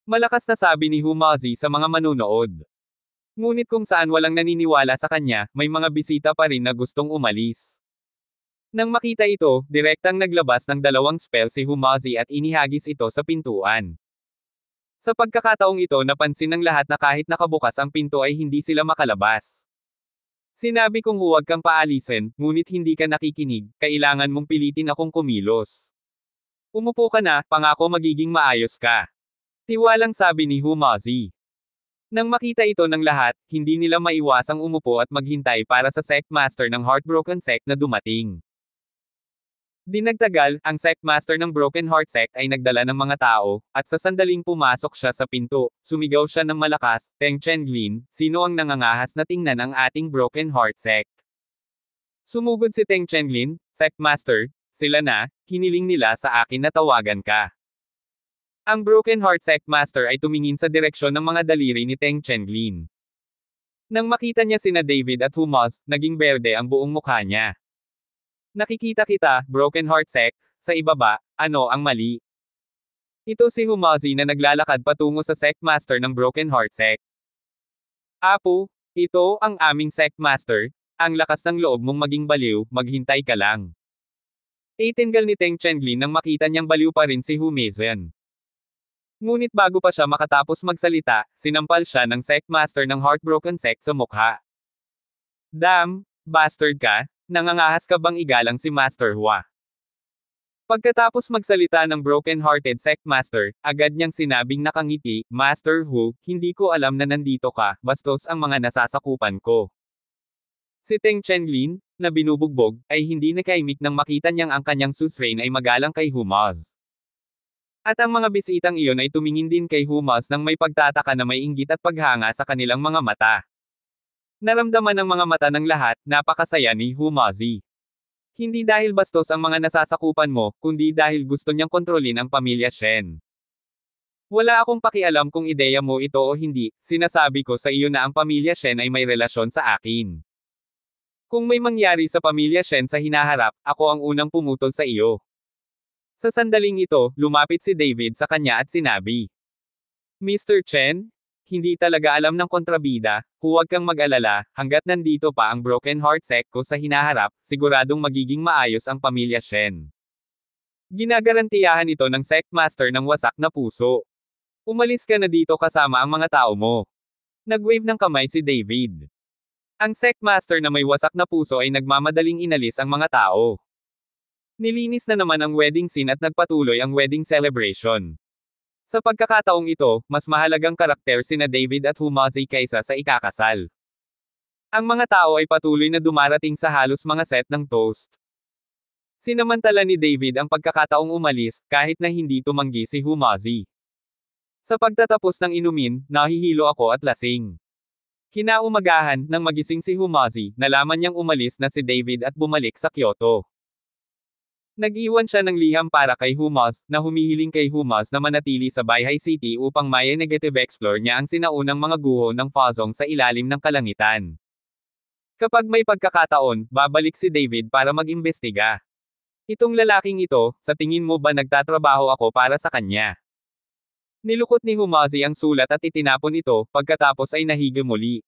Malakas na sabi ni Humazi sa mga manunood. Ngunit kung saan walang naniniwala sa kanya, may mga bisita pa rin na gustong umalis. Nang makita ito, direktang naglabas ng 2 spell si Humazi at inihagis ito sa pintuan. Sa pagkakataong ito napansin ng lahat na kahit nakabukas ang pinto ay hindi sila makalabas. Sinabi kong huwag kang paalisin, ngunit hindi ka nakikinig, kailangan mong pilitin akong kumilos. Umupo ka na, pangako magiging maayos ka. Tiwalang sabi ni Humazi. Nang makita ito ng lahat, hindi nila maiwasang umupo at maghintay para sa sect master ng Heartbroken Sect na dumating. Di nagtagal, ang sect master ng Broken Heart Sect ay nagdala ng mga tao, at sa sandaling pumasok siya sa pinto, sumigaw siya ng malakas, Teng Chenglin, sino ang nangangahas na tingnan ang ating Broken Heart Sect? Sumugod si Teng Chenglin, Sect Master, sila na, hiniling nila sa akin na tawagan ka. Ang Broken Heart Sect Master ay tumingin sa direksyon ng mga daliri ni Teng Chenglin. Nang makita niya sina David at Humaz, naging berde ang buong mukha niya. Nakikita kita, Broken Heart Sect, sa ibaba, ano ang mali? Ito si Humazi na naglalakad patungo sa Sect Master ng Broken Heart Sect. Apo, ito ang aming Sect Master, ang lakas ng loob mong maging baliw, maghintay ka lang. Itingal ni Teng Chenglin nang makita niyang baliw pa rin si Humazen. Ngunit bago pa siya makatapos magsalita, sinampal siya ng Sect Master ng Heartbroken Sect sa mukha. Damn, bastard ka! Nangangahas ka bang igalang si Master Hua? Pagkatapos magsalita ng broken-hearted sect master, agad niyang sinabing nakangiti, Master Hu, hindi ko alam na nandito ka, bastos ang mga nasasakupan ko. Si Teng Chenglin, na binubugbog, ay hindi nakaimik nang makita niyang ang kanyang suzerain ay magalang kay Humaz. At ang mga bisitang iyon ay tumingin din kay Humaz nang may pagtataka na may inggit at paghanga sa kanilang mga mata. Naramdaman ng mga mata ng lahat, napakasaya ni Humazi. Hindi dahil bastos ang mga nasasakupan mo, kundi dahil gusto niyang kontrolin ang pamilya Shen. Wala akong pakialam kung ideya mo ito o hindi, sinasabi ko sa iyo na ang pamilya Shen ay may relasyon sa akin. Kung may mangyari sa pamilya Shen sa hinaharap, ako ang unang pumutol sa iyo. Sa sandaling ito, lumapit si David sa kanya at sinabi, Mr. Chen? Hindi talaga alam ng kontrabida, huwag kang mag-alala, hanggat nandito pa ang Broken Heart Sect ko sa hinaharap, siguradong magiging maayos ang pamilya Shen. Ginagarantiyahan ito ng Sect Master ng wasak na puso. Umalis ka na dito kasama ang mga tao mo. Nag-wave ng kamay si David. Ang Sect Master na may wasak na puso ay nagmamadaling inalis ang mga tao. Nilinis na naman ang wedding scene at nagpatuloy ang wedding celebration. Sa pagkakataong ito, mas mahalagang karakter sina David at Humazi kaysa sa ikakasal. Ang mga tao ay patuloy na dumarating sa halos mga set ng toast. Sinamantala ni David ang pagkakataong umalis, kahit na hindi tumanggi si Humazi. Sa pagtatapos ng inumin, nahihilo ako at lasing. Kinaumagahan, nang magising si Humazi, nalaman niyang umalis na si David at bumalik sa Kyoto. Nag-iwan siya ng liham para kay Humaz, na humihiling kay Humaz na manatili sa Baihai City upang may negative explore niya ang sinaunang mga guho ng Fazong sa ilalim ng kalangitan. Kapag may pagkakataon, babalik si David para mag-imbestiga. Itong lalaking ito, sa tingin mo ba nagtatrabaho ako para sa kanya? Nilukot ni Humazi ang sulat at itinapon ito, pagkatapos ay nahige muli.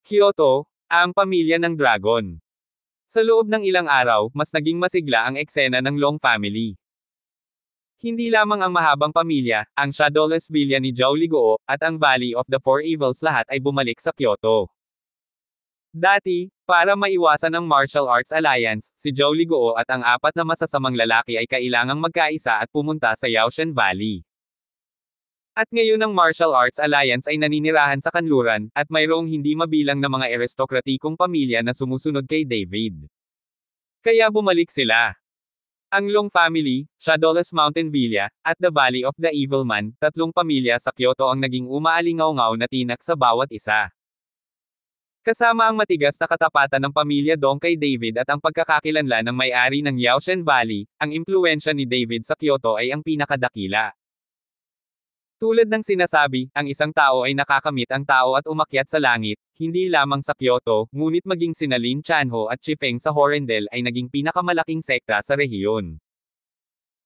Kyoto, ang pamilya ng dragon. Sa loob ng ilang araw, mas naging masigla ang eksena ng Long family. Hindi lamang ang mahabang pamilya, ang Shadowless Villa ni Zhao Ligoo, at ang Valley of the Four Evils lahat ay bumalik sa Kyoto. Dati, para maiwasan ang Martial Arts Alliance, si Zhao Ligoo at ang apat na masasamang lalaki ay kailangang magkaisa at pumunta sa Yaoshan Valley. At ngayon ang Martial Arts Alliance ay naninirahan sa kanluran, at mayroong hindi mabilang na mga aristokratikong pamilya na sumusunod kay David. Kaya bumalik sila. Ang Long Family, Shadowless Mountain Villa, at The Valley of the Evil Man, tatlong pamilya sa Kyoto ang naging umaalingaw-ngaw na tinak sa bawat isa. Kasama ang matigas na katapatan ng pamilya Dong kay David at ang pagkakakilanlan ng may-ari ng Yaoshan Valley, ang impluwensya ni David sa Kyoto ay ang pinakadakila. Tulad ng sinasabi, ang isang tao ay nakakamit ang tao at umakyat sa langit, hindi lamang sa Kyoto, ngunit maging sina Lin Chanho at Chifeng sa Horendel ay naging pinakamalaking sekta sa rehiyon.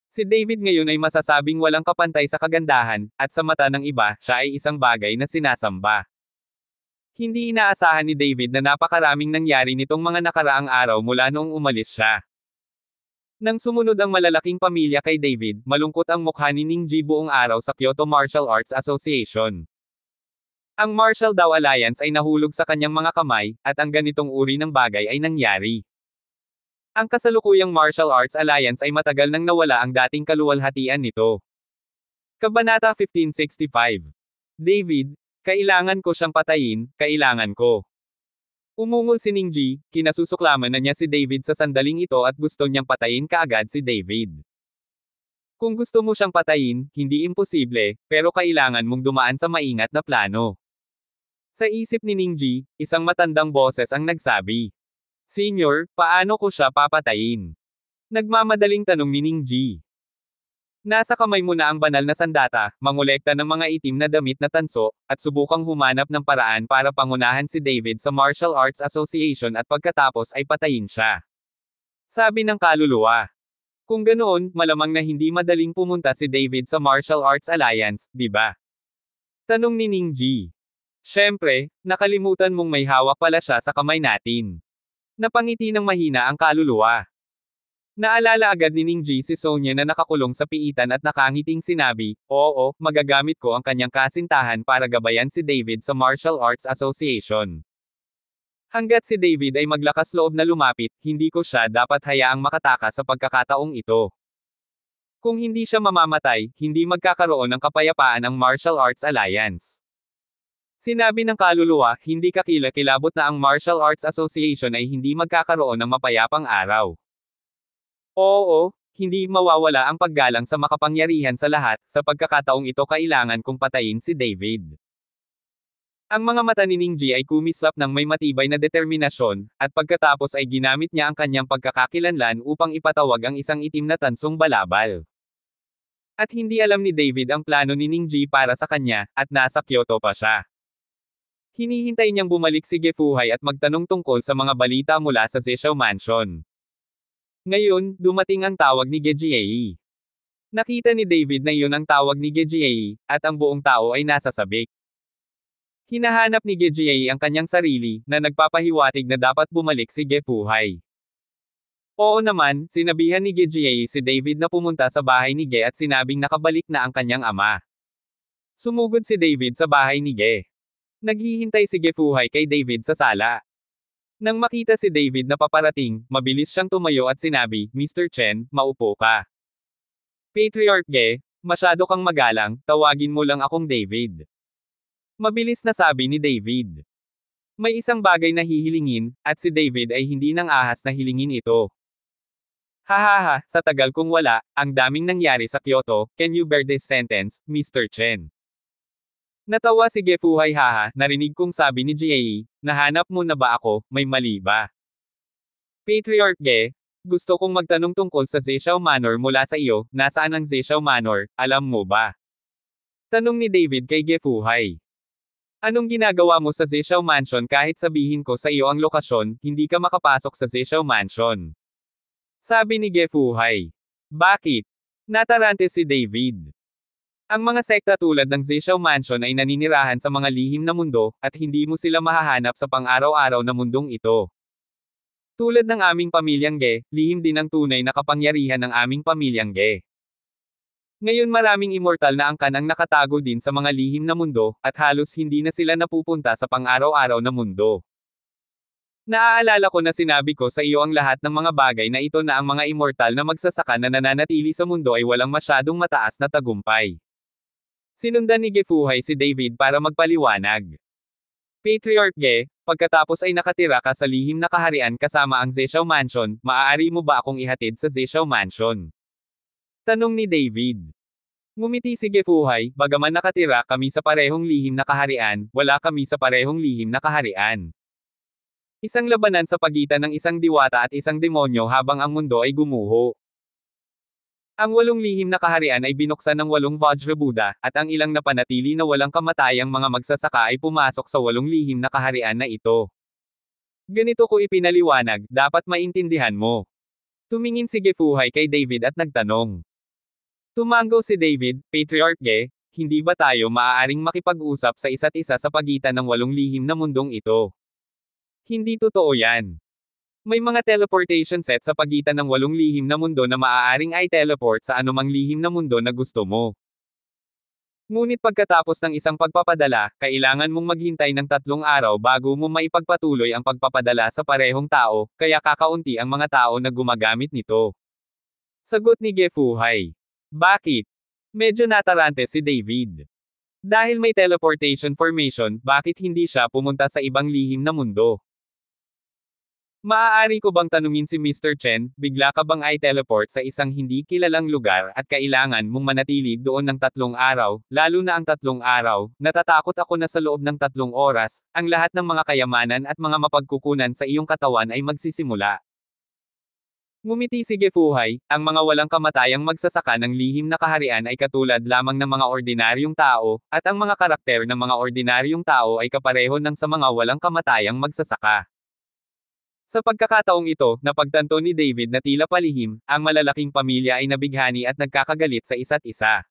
Si David ngayon ay masasabing walang kapantay sa kagandahan, at sa mata ng iba, siya ay isang bagay na sinasamba. Hindi inaasahan ni David na napakaraming nangyari nitong mga nakaraang araw mula noong umalis siya. Nang sumunod ang malalaking pamilya kay David, malungkot ang mukha ni Ningji buong araw sa Kyoto Martial Arts Association. Ang Martial Dao Alliance ay nahulog sa kanyang mga kamay, at ang ganitong uri ng bagay ay nangyari. Ang kasalukuyang Martial Arts Alliance ay matagal nang nawala ang dating kaluwalhatian nito. Kabanata 1565. David, kailangan ko siyang patayin, kailangan ko. Umungol si Ningji, kinasusuklaman na niya si David sa sandaling ito at gusto niyang patayin kaagad si David. Kung gusto mo siyang patayin, hindi imposible, pero kailangan mong dumaan sa maingat na plano. Sa isip ni Ningji, isang matandang boses ang nagsabi. Senior, paano ko siya papatayin? Nagmamadaling tanong ni Ningji. Nasa kamay mo na ang banal na sandata, mangolekta ng mga itim na damit na tanso, at subukang humanap ng paraan para pangunahan si David sa Martial Arts Association at pagkatapos ay patayin siya. Sabi ng kaluluwa. Kung ganoon, malamang na hindi madaling pumunta si David sa Martial Arts Alliance, di ba? Tanong ni Ningji. Siyempre, nakalimutan mong may hawak pala siya sa kamay natin. Napangiti ng mahina ang kaluluwa. Naalala agad ni Ningji si Sonya na nakakulong sa piitan at nakangiting sinabi, oo, magagamit ko ang kanyang kasintahan para gabayan si David sa Martial Arts Association. Hanggat si David ay maglakas loob na lumapit, hindi ko siya dapat hayaang makatakas sa pagkakataong ito. Kung hindi siya mamamatay, hindi magkakaroon ng kapayapaan ang Martial Arts Alliance. Sinabi ng kaluluwa, hindi kakilakilabot na ang Martial Arts Association ay hindi magkakaroon ng mapayapang araw. Oo, hindi mawawala ang paggalang sa makapangyarihan sa lahat, sa pagkakataong ito kailangan kong patayin si David. Ang mga mata ni Ningji ay kumislap ng may matibay na determinasyon, at pagkatapos ay ginamit niya ang kanyang pagkakakilanlan upang ipatawag ang isang itim na tansong balabal. At hindi alam ni David ang plano ni Ningji para sa kanya, at nasa Kyoto pa siya. Hinihintay niyang bumalik si Gefuhai at magtanong tungkol sa mga balita mula sa Zeshao Mansion. Ngayon, dumating ang tawag ni Gejiei. Nakita ni David na iyon ang tawag ni Gejiei, at ang buong tao ay nasa sabik. Hinahanap ni Gejiei ang kanyang sarili, na nagpapahiwatig na dapat bumalik si Gefuhai. Oo naman, sinabihan ni Gejiei si David na pumunta sa bahay ni Ge at sinabing nakabalik na ang kanyang ama. Sumugod si David sa bahay ni Ge. Naghihintay si Gefuhai kay David sa sala. Nang makita si David na paparating, mabilis siyang tumayo at sinabi, Mr. Chen, maupo ka. Patriarch Ge, masyado kang magalang, tawagin mo lang akong David. Mabilis na sabi ni David. May isang bagay na hihilingin, at si David ay hindi nang ahas na hilingin ito. Hahaha, sa tagal kong wala, ang daming nangyari sa Kyoto, can you bear this sentence, Mr. Chen? Natawa si Gefuhai haha, narinig kong sabi ni Jie, nahanap mo na ba ako, may mali ba? Patriarch Ge, gusto kong magtanong tungkol sa Zeshao Manor mula sa iyo, nasaan ang Zeshao Manor, alam mo ba? Tanong ni David kay Gefuhai. Anong ginagawa mo sa Zeshao Mansion kahit sabihin ko sa iyo ang lokasyon, hindi ka makapasok sa Zeshao Mansion? Sabi ni Gefuhai. Bakit? Natarante si David. Ang mga sekta tulad ng Zeshao Mansion ay naninirahan sa mga lihim na mundo, at hindi mo sila mahahanap sa pang-araw-araw na mundong ito. Tulad ng aming pamilyang Ge, lihim din ang tunay na kapangyarihan ng aming pamilyang Ge. Ngayon maraming immortal na angkan ang nakatago din sa mga lihim na mundo, at halos hindi na sila napupunta sa pang-araw-araw na mundo. Naaalala ko na sinabi ko sa iyo ang lahat ng mga bagay na ito na ang mga immortal na magsasaka na nananatili sa mundo ay walang masyadong mataas na tagumpay. Sinundan ni Gefuhay si David para magpaliwanag. Patriarch Ge, pagkatapos ay nakatira ka sa lihim na kaharian kasama ang Zeshao Mansion, maaari mo ba akong ihatid sa Zeshao Mansion? Tanong ni David. Ngumiti si Gefuhay, bagaman nakatira kami sa parehong lihim na kaharian, wala kami sa parehong lihim na kaharian. Isang labanan sa pagitan ng isang diwata at isang demonyo habang ang mundo ay gumuho. Ang 8 lihim na kaharian ay binuksan ng 8 Vajra Buddha, at ang ilang napanatili na walang kamatayang mga magsasaka ay pumasok sa 8 lihim na kaharian na ito. Ganito ko ipinaliwanag, dapat maintindihan mo. Tumingin si Gefuhay kay David at nagtanong. Tumango si David, Patriarch Ge, hindi ba tayo maaaring makipag-usap sa isa't isa sa pagitan ng 8 lihim na mundong ito? Hindi totoo yan. May mga teleportation set sa pagitan ng 8 lihim na mundo na maaaring i-teleport sa anumang lihim na mundo na gusto mo. Ngunit pagkatapos ng isang pagpapadala, kailangan mong maghintay ng 3 araw bago mo maipagpatuloy ang pagpapadala sa parehong tao, kaya kakaunti ang mga tao na gumagamit nito. Sagot ni Gefuhay. Bakit? Medyo natarante si David. Dahil may teleportation formation, bakit hindi siya pumunta sa ibang lihim na mundo? Maaari ko bang tanungin si Mr. Chen, bigla ka bang i-teleport sa isang hindi kilalang lugar at kailangan mong manatili doon ng 3 araw, lalo na ang 3 araw, natatakot ako na sa loob ng 3 oras, ang lahat ng mga kayamanan at mga mapagkukunan sa iyong katawan ay magsisimula. Ngumiti si Gefuhay, ang mga walang kamatayang magsasaka ng lihim na kaharian ay katulad lamang ng mga ordinaryong tao, at ang mga karakter ng mga ordinaryong tao ay kapareho ng sa mga walang kamatayang magsasaka. Sa pagkakataong ito, napagtanto ni David na tila palihim, ang malalaking pamilya ay nabighani at nagkakagalit sa isa't isa.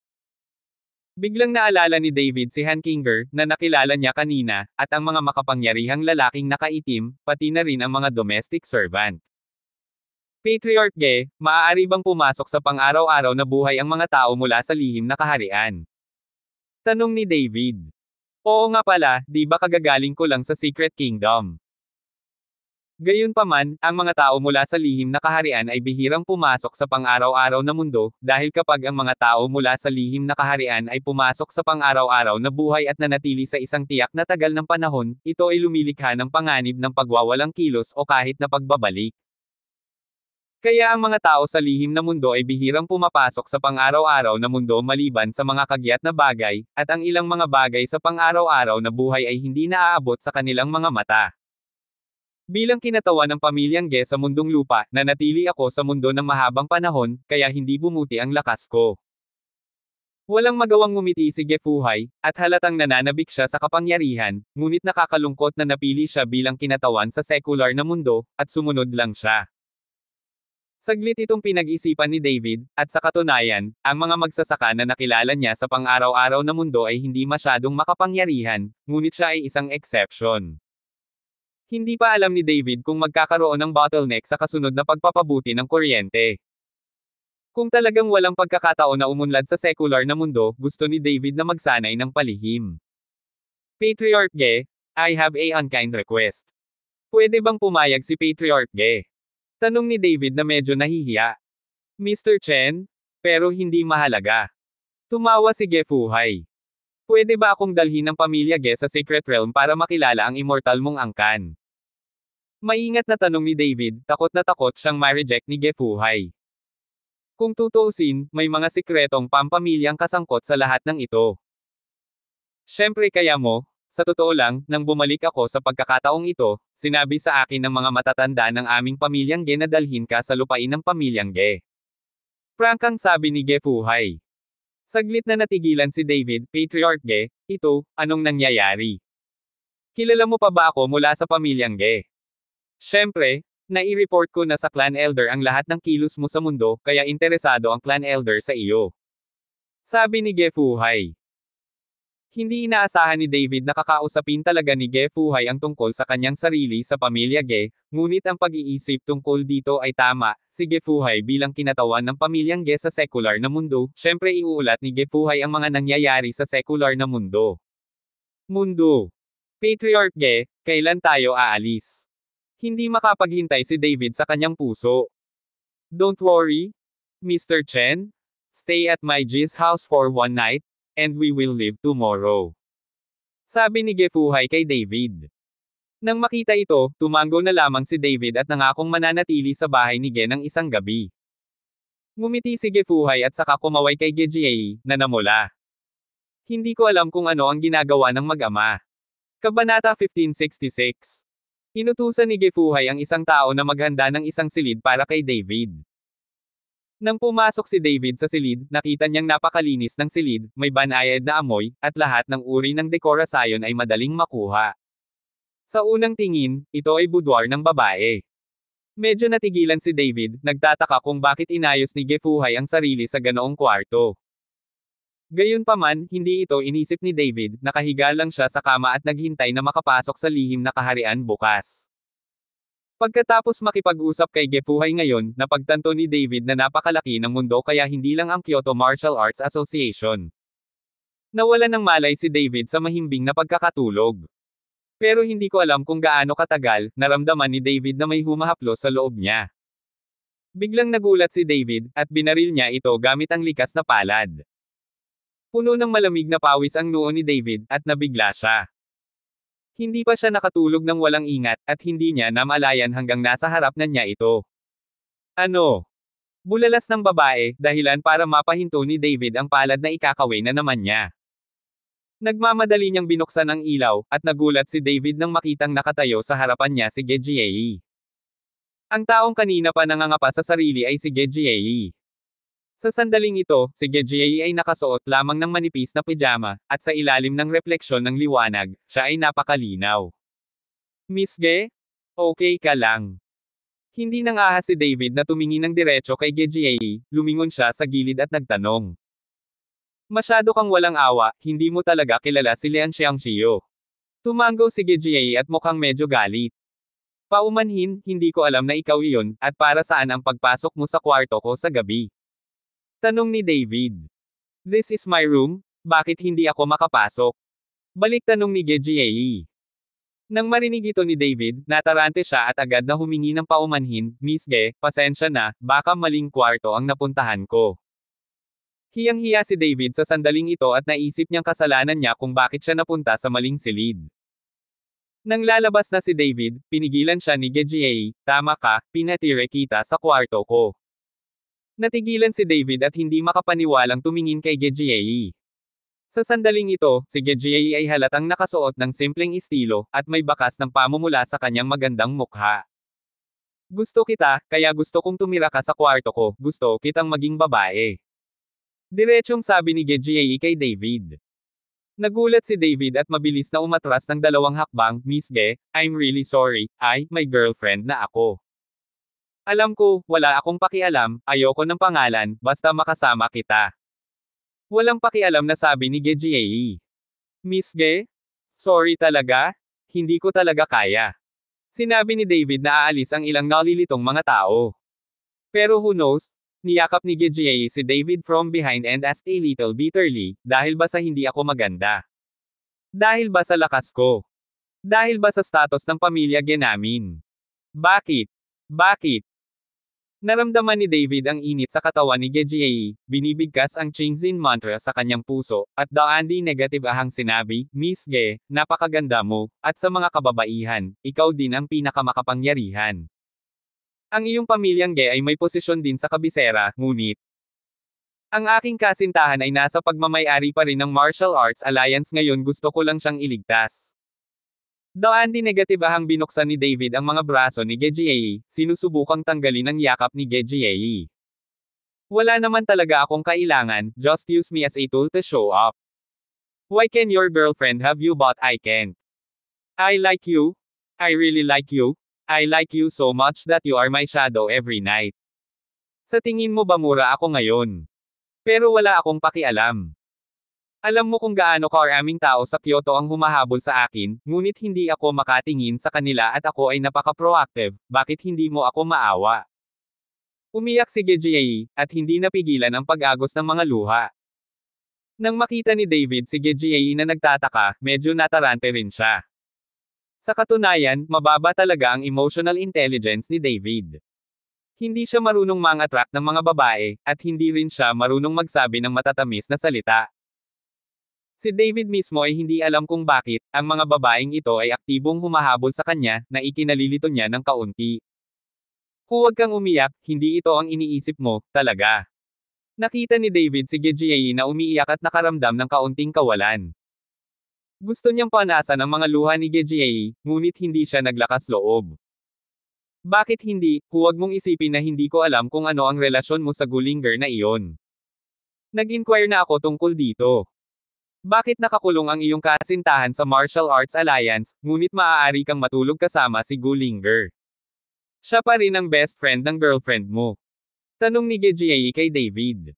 Biglang naalala ni David si Han Kinger, na nakilala niya kanina, at ang mga makapangyarihang lalaking nakaitim, pati na rin ang mga domestic servant. Patriarch Ge, maaari bang pumasok sa pang-araw-araw na buhay ang mga tao mula sa lihim na kaharian? Tanong ni David. Oo nga pala, di ba kagagaling ko lang sa Secret Kingdom? Gayunpaman, ang mga tao mula sa lihim na kaharian ay bihirang pumasok sa pang-araw-araw na mundo, dahil kapag ang mga tao mula sa lihim na kaharian ay pumasok sa pang-araw-araw na buhay at nanatili sa isang tiyak na tagal ng panahon, ito ay lumilikha ng panganib ng pagwawalang kilos o kahit na pagbabalik. Kaya ang mga tao sa lihim na mundo ay bihirang pumapasok sa pang-araw-araw na mundo maliban sa mga kagyat na bagay, at ang ilang mga bagay sa pang-araw-araw na buhay ay hindi naaabot sa kanilang mga mata. Bilang kinatawan ng pamilyang Ge sa mundong lupa, nanatili ako sa mundo ng mahabang panahon, kaya hindi bumuti ang lakas ko. Walang magawang ngumiti si Gefuhay, at halatang nananabik siya sa kapangyarihan, ngunit nakakalungkot na napili siya bilang kinatawan sa secular na mundo, at sumunod lang siya. Saglit itong pinag-isipan ni David, at sa katunayan, ang mga magsasaka na nakilala niya sa pang-araw-araw na mundo ay hindi masyadong makapangyarihan, ngunit siya ay isang exception. Hindi pa alam ni David kung magkakaroon ng bottleneck sa kasunod na pagpapabuti ng kuryente. Kung talagang walang pagkakataon na umunlad sa secular na mundo, gusto ni David na magsanay ng palihim. Patriarch Ge, I have a unkind request. Pwede bang pumayag si Patriarch Ge? Tanong ni David na medyo nahihiya. Mr. Chen? Pero hindi mahalaga. Tumawa si Gefuhay. Pwede ba akong dalhin ng pamilya Ge sa Secret Realm para makilala ang immortal mong angkan? Maingat na tanong ni David, takot na takot siyang ma-reject ni Gefuhay. Kung tutuusin, may mga sikretong pampamilyang kasangkot sa lahat ng ito. Siyempre kaya mo, sa totoo lang, nang bumalik ako sa pagkakataong ito, sinabi sa akin ng mga matatanda ng aming pamilyang Ge na dalhin ka sa lupain ng pamilyang Ge. Prangkang sabi ni Gefuhay. Saglit na natigilan si David, Patriarch Ge, ito, anong nangyayari? Kilala mo pa ba ako mula sa pamilyang Ge? Siyempre, nai-report ko na sa Clan Elder ang lahat ng kilos mo sa mundo, kaya interesado ang Clan Elder sa iyo. Sabi ni Gefuhay. Hindi inaasahan ni David na kakausapin talaga ni Ge Fuhai ang tungkol sa kanyang sarili sa pamilya Ge, ngunit ang pag-iisip tungkol dito ay tama. Si Ge Fuhai bilang kinatawan ng pamilyang Ge sa sekular na mundo, syempre iuulat ni Ge Fuhai ang mga nangyayari sa sekular na mundo. Mundo. Patriarch Ge, kailan tayo aalis? Hindi makapaghintay si David sa kanyang puso. Don't worry, Mr. Chen. Stay at my G's house for one night, and we will leave tomorrow. Sabi ni Ge Fuhai kay David. Nang makita ito, tumango na lamang si David at nangakong mananatili sa bahay ni Ge ng isang gabi. Ngumiti si Ge Fuhai at saka kumaway kay Ge Jiayi, na namula. Hindi ko alam kung ano ang ginagawa ng mag-ama. Kabanata 1566. Inutusan ni Ge Fuhai ang isang tao na maghanda ng isang silid para kay David. Nang pumasok si David sa silid, nakita niyang napakalinis ng silid, may banayad na amoy, at lahat ng uri ng dekorasyon ay madaling makuha. Sa unang tingin, ito ay boudoir ng babae. Medyo natigilan si David, nagtataka kung bakit inayos ni Ge Fuhai ang sarili sa ganoong kwarto. Gayunpaman, hindi ito inisip ni David, nakahiga lang siya sa kama at naghintay na makapasok sa lihim na kaharian bukas. Pagkatapos makipag-usap kay Ge Fuhai ngayon, napagtanto ni David na napakalaki ng mundo kaya hindi lang ang Kyoto Martial Arts Association. Nawalan ng malay si David sa mahimbing na pagkakatulog. Pero hindi ko alam kung gaano katagal, naramdaman ni David na may humahaplos sa loob niya. Biglang nagulat si David, at binaril niya ito gamit ang likas na palad. Puno ng malamig na pawis ang noo ni David, at nabigla siya. Hindi pa siya nakatulog ng walang ingat, at hindi niya namalayan hanggang nasa harap na niya ito. Ano? Bulalas ng babae, dahilan para mapahinto ni David ang palad na ikakaway na naman niya. Nagmamadali niyang binuksan ang ilaw, at nagulat si David nang makitang nakatayo sa harapan niya si Ge Jiayi. Ang taong kanina pa nangangapa sa sarili ay si Ge Jiayi. Sa sandaling ito, si Ge Jiayi ay nakasuot lamang ng manipis na pijama, at sa ilalim ng refleksyon ng liwanag, siya ay napakalinaw. Miss Ge? Okay ka lang. Hindi nang ahas si David na tumingin ng diretso kay Ge Jiayi, lumingon siya sa gilid at nagtanong. Masyado kang walang awa, hindi mo talaga kilala si Lian Xiangxiu. Tumango si Ge Jiayi at mukhang medyo galit. Paumanhin, hindi ko alam na ikaw iyon, at para saan ang pagpasok mo sa kwarto ko sa gabi? Tanong ni David. This is my room, bakit hindi ako makapasok? Balik tanong ni Ge Jiayi. Nang marinig ito ni David, natarante siya at agad na humingi ng paumanhin, Miss Ge, pasensya na, baka maling kwarto ang napuntahan ko. Hiyang-hiya si David sa sandaling ito at naisip niyang kasalanan niya kung bakit siya napunta sa maling silid. Nang lalabas na si David, pinigilan siya ni Ge Jiayi, tama ka, pinatire kita sa kwarto ko. Natigilan si David at hindi makapaniwalang tumingin kay Ge Jiayi. Sa sandaling ito, si Ge Jiayi ay halatang nakasuot ng simpleng estilo, at may bakas ng pamumula sa kanyang magandang mukha. Gusto kita, kaya gusto kong tumira ka sa kwarto ko, gusto kitang maging babae. Diretsyong sabi ni Ge Jiayi kay David. Nagulat si David at mabilis na umatras ng 2 hakbang, Miss Ge, I'm really sorry, may girlfriend na ako. Alam ko, wala akong pakialam, ayoko ng pangalan, basta makasama kita. Walang pakialam na sabi ni Ge Jiayi. Miss Ge? Sorry talaga? Hindi ko talaga kaya. Sinabi ni David na aalis ang ilang nalilitong mga tao. Pero who knows? Niyakap ni Ge Jiayi si David from behind and asked a little bitterly, dahil ba sa hindi ako maganda? Dahil ba sa lakas ko? Dahil ba sa status ng pamilya Ge namin? Bakit? Bakit? Naramdaman ni David ang init sa katawan ni Ge Jiayi, binibigkas ang Qingxin mantra sa kanyang puso, at daandi negative ahang sinabi, Miss Ge, napakaganda mo, at sa mga kababaihan, ikaw din ang pinakamakapangyarihan. Ang iyong pamilyang Ge ay may posisyon din sa kabisera, ngunit ang aking kasintahan ay nasa pagmamay-ari pa rin ng Martial Arts Alliance ngayon gusto ko lang siyang iligtas. Daandi negative ahang binuksan ni David ang mga braso ni Ge Jiayi, sinusubukang tanggalin ang yakap ni Ge Jiayi. Wala naman talaga akong kailangan, just use me as a tool to show up. Why can your girlfriend have you but I can't? I like you. I really like you. I like you so much that you are my shadow every night. Sa tingin mo ba mura ako ngayon? Pero wala akong pakialam. Alam mo kung gaano karaming tao sa Kyoto ang humahabol sa akin, ngunit hindi ako makatingin sa kanila at ako ay napaka-proactive, bakit hindi mo ako maawa? Umiyak si Gejiei, at hindi napigilan ang pag-agos ng mga luha. Nang makita ni David si Gejiei na nagtataka, medyo natarante rin siya. Sa katunayan, mababa talaga ang emotional intelligence ni David. Hindi siya marunong mang-attract ng mga babae, at hindi rin siya marunong magsabi ng matatamis na salita. Si David mismo ay hindi alam kung bakit, ang mga babaeng ito ay aktibong humahabol sa kanya, na ikinalilito niya ng kaunti. Huwag kang umiyak, hindi ito ang iniisip mo, talaga. Nakita ni David si Gejiei na umiiyak at nakaramdam ng kaunting kawalan. Gusto niyang panasan ang mga luha ni Gejiei, ngunit hindi siya naglakas loob. Bakit hindi, huwag mong isipin na hindi ko alam kung ano ang relasyon mo sa Gullinger na iyon. Nag-inquire na ako tungkol dito. Bakit nakakulong ang iyong kasintahan sa Martial Arts Alliance, ngunit maaari kang matulog kasama si Gullinger? Siya pa rin ang best friend ng girlfriend mo. Tanong ni Gejiei kay David.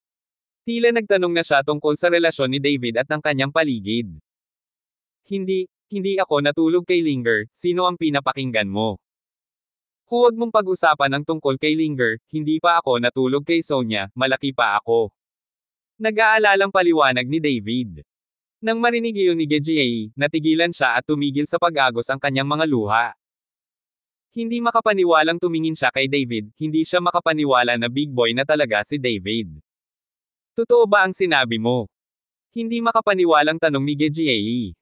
Tila nagtanong na siya tungkol sa relasyon ni David at ng kanyang paligid. Hindi ako natulog kay Linger, sino ang pinapakinggan mo? Huwag mong pag-usapan ang tungkol kay Linger, hindi pa ako natulog kay Sonia, malaki pa ako. Nag-aalalang paliwanag ni David. Nang marinig iyon ni Gejiei, natigilan siya at tumigil sa pag-agos ang kanyang mga luha. Hindi makapaniwalang tumingin siya kay David, hindi siya makapaniwala na big boy na talaga si David. Totoo ba ang sinabi mo? Hindi makapaniwalang tanong ni Gejiei.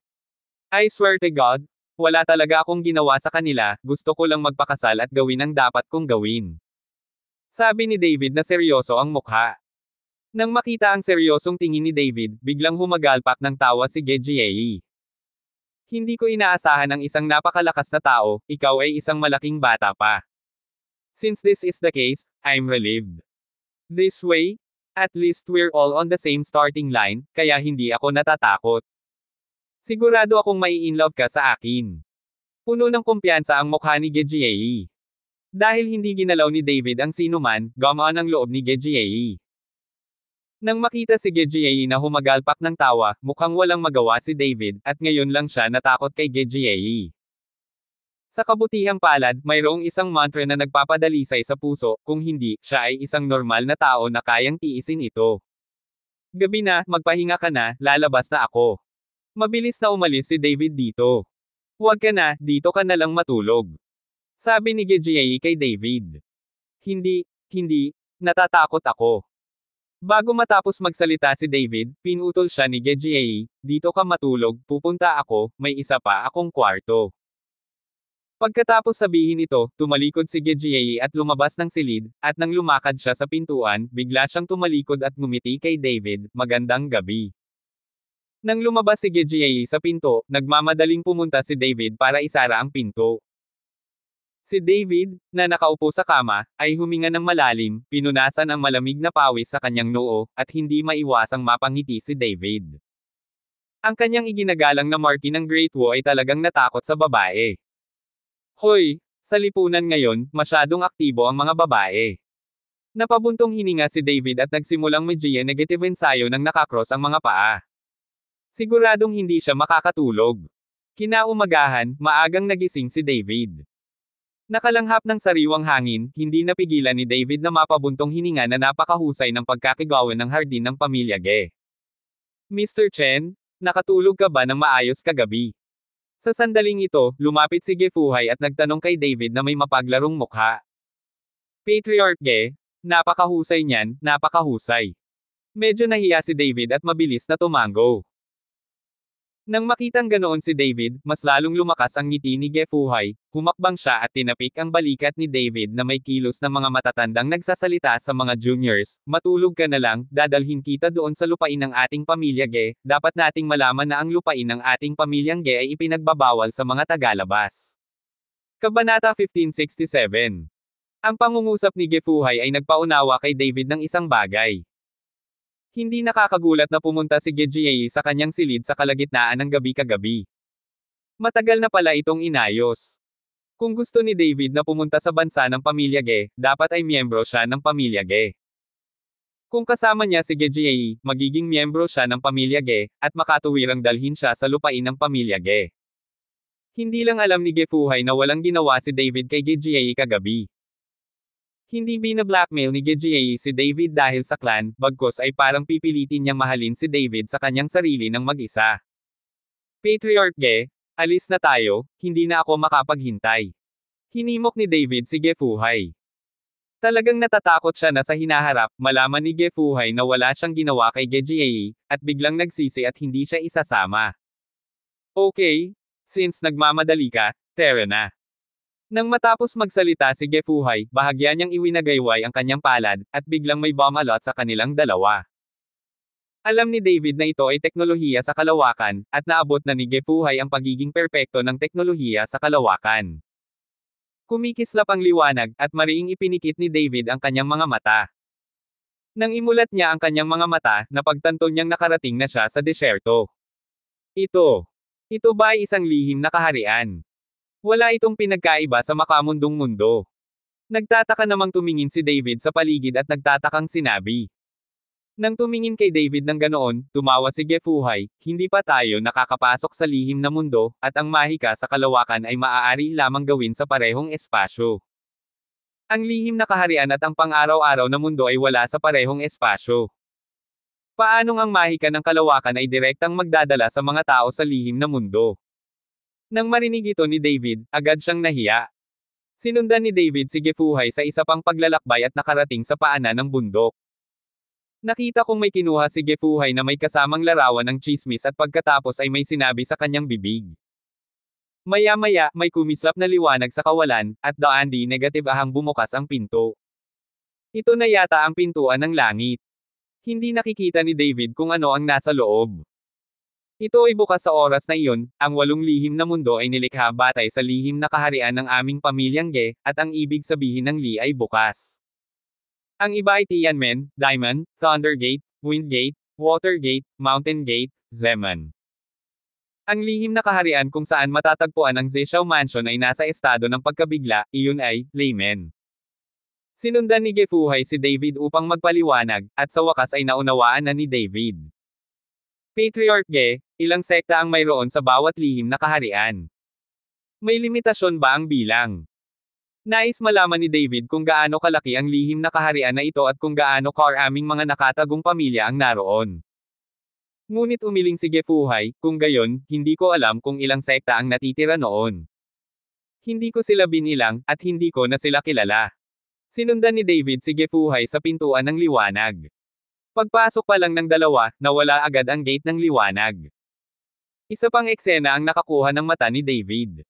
I swear to God, wala talaga akong ginawa sa kanila, gusto ko lang magpakasal at gawin ang dapat kong gawin. Sabi ni David na seryoso ang mukha. Nang makita ang seryosong tingin ni David, biglang humagalpak ng tawa si Gejiei. Hindi ko inaasahan ang isang napakalakas na tao, ikaw ay isang malaking bata pa. Since this is the case, I'm relieved. This way, at least we're all on the same starting line, kaya hindi ako natatakot. Sigurado akong mai-inlove ka sa akin. Puno ng kumpiyansa ang mukha ni Gejiei. Dahil hindi ginalaw ni David ang sinuman, gumaan ang loob ni Gejiei. Nang makita si Gejiei na humagalpak ng tawa, mukhang walang magawa si David, at ngayon lang siya natakot kay Gejiei. Sa kabutihang palad, mayroong isang mantra na nagpapadalisay sa puso, kung hindi, siya ay isang normal na tao na kayang tiisin ito. Gabi na, magpahinga ka na, lalabas na ako. Mabilis na umalis si David dito. Huwag ka na, dito ka na lang matulog. Sabi ni Gejiei kay David. Hindi, natatakot ako. Bago matapos magsalita si David, pinutol siya ni Gejiei, dito ka matulog, pupunta ako, may isa pa akong kwarto. Pagkatapos sabihin ito, tumalikod si Gejiei at lumabas ng silid, at nang lumakad siya sa pintuan, bigla siyang tumalikod at ngumiti kay David, magandang gabi. Nang lumabas si Gejiei sa pinto, nagmamadaling pumunta si David para isara ang pinto. Si David, na nakaupo sa kama, ay huminga ng malalim, pinunasan ang malamig na pawis sa kanyang noo, at hindi maiwasang mapangiti si David. Ang kanyang iginagalang na marquee ng Great Wall ay talagang natakot sa babae. Hoy, sa lipunan ngayon, masyadong aktibo ang mga babae. Napabuntong hininga si David at nagsimulang medyo negative ensayo nang nakakross ang mga paa. Siguradong hindi siya makakatulog. Kinaumagahan, maagang nagising si David. Nakalanghap ng sariwang hangin, hindi napigilan ni David na mapabuntong hininga na napakahusay ng pagkakagawa ng hardin ng pamilya Ge. Mr. Chen, nakatulog ka ba ng maayos kagabi? Sa sandaling ito, lumapit si Ge Fuhai at nagtanong kay David na may mapaglarong mukha. Patriarch Ge, napakahusay niyan, napakahusay. Medyo nahiya si David at mabilis na tumango. Nang makitang ganoon si David, mas lalong lumakas ang ngiti ni Ge Fuhai, humakbang siya at tinapik ang balikat ni David na may kilos ng mga matatandang nagsasalita sa mga juniors, matulog ka na lang, dadalhin kita doon sa lupain ng ating pamilya Ge, dapat nating malaman na ang lupain ng ating pamilyang Ge ay ipinagbabawal sa mga tagalabas. Kabanata 1567. Ang pangungusap ni Ge Fuhai ay nagpaunawa kay David ng isang bagay. Hindi nakakagulat na pumunta si Gejiei sa kanyang silid sa kalagitnaan ng gabi kagabi. Matagal na pala itong inayos. Kung gusto ni David na pumunta sa bansa ng pamilya Ge, dapat ay miyembro siya ng pamilya Ge. Kung kasama niya si Ge, magiging miyembro siya ng pamilya Ge, at makatuwirang dalhin siya sa lupain ng pamilya Ge. Hindi lang alam ni Gefuhay na walang ginawa si David kay Ge kagabi. Hindi bina-blackmail ni Ge si David dahil sa clan, bagkus ay parang pipilitin niyang mahalin si David sa kanyang sarili ng mag-isa. Patriarch Ge, alis na tayo, hindi na ako makapaghintay. Hinimok ni David si Gefuhay. Talagang natatakot siya na sa hinaharap, malaman ni Gefuhay na wala siyang ginawa kay Ge, at biglang nagsisi at hindi siya isasama. Okay, since nagmamadali ka, tara na. Nang matapos magsalita si Gefuhay, bahagya niyang iwinagayway ang kanyang palad, at biglang may bomb alot sa kanilang dalawa. Alam ni David na ito ay teknolohiya sa kalawakan, at naabot na ni Gefuhay ang pagiging perpekto ng teknolohiya sa kalawakan. Kumikislap ang liwanag, at mariing ipinikit ni David ang kanyang mga mata. Nang imulat niya ang kanyang mga mata, napagtanto niyang nakarating na siya sa desyerto. Ito ba ay isang lihim na kaharian? Wala itong pinagkaiba sa makamundong mundo. Nagtataka namang tumingin si David sa paligid at nagtatakang sinabi. Nang tumingin kay David ng ganoon, tumawa si Gefuhay, hindi pa tayo nakakapasok sa lihim na mundo, at ang mahika sa kalawakan ay maaari lamang gawin sa parehong espasyo. Ang lihim na kaharian at ang pang-araw-araw na mundo ay wala sa parehong espasyo. Paanong ang mahika ng kalawakan ay direktang magdadala sa mga tao sa lihim na mundo? Nang marinig ito ni David, agad siyang nahiya. Sinundan ni David si Gefuhay sa isa pang paglalakbay at nakarating sa paanan ng bundok. Nakita kong may kinuha si Gefuhay na may kasamang larawan ng tsismis at pagkatapos ay may sinabi sa kanyang bibig. Maya-maya, may kumislap na liwanag sa kawalan, at daandi negative ahang bumukas ang pinto. Ito na yata ang pintuan ng langit. Hindi nakikita ni David kung ano ang nasa loob. Ito ay bukas sa oras na iyon, ang 8 lihim na mundo ay nilikha batay sa lihim na kaharian ng aming pamilyang Ge, at ang ibig sabihin ng Li ay bukas. Ang iba ay Tianmen, Diamond, Thunder Gate, Wind Gate, Water Gate, Mountain Gate, Zeman. Ang lihim na kaharian kung saan matatagpuan ang Zeshao Mansion ay nasa estado ng pagkabigla, iyon ay, Laymen. Sinundan ni Gefuhay si David upang magpaliwanag, at sa wakas ay naunawaan na ni David. Patriarch Ge, ilang sekta ang mayroon sa bawat lihim na kaharian? May limitasyon ba ang bilang? Nais malaman ni David kung gaano kalaki ang lihim na kaharian na ito at kung gaano karaming mga nakatagong pamilya ang naroon. Ngunit umiling si Gefuhay, kung gayon, hindi ko alam kung ilang sekta ang natitira noon. Hindi ko sila binilang, at hindi ko na sila kilala. Sinundan ni David si Gefuhay sa pintuan ng liwanag. Pagpasok pa lang ng dalawa, nawala agad ang gate ng liwanag. Isa pang eksena ang nakakuha ng mata ni David.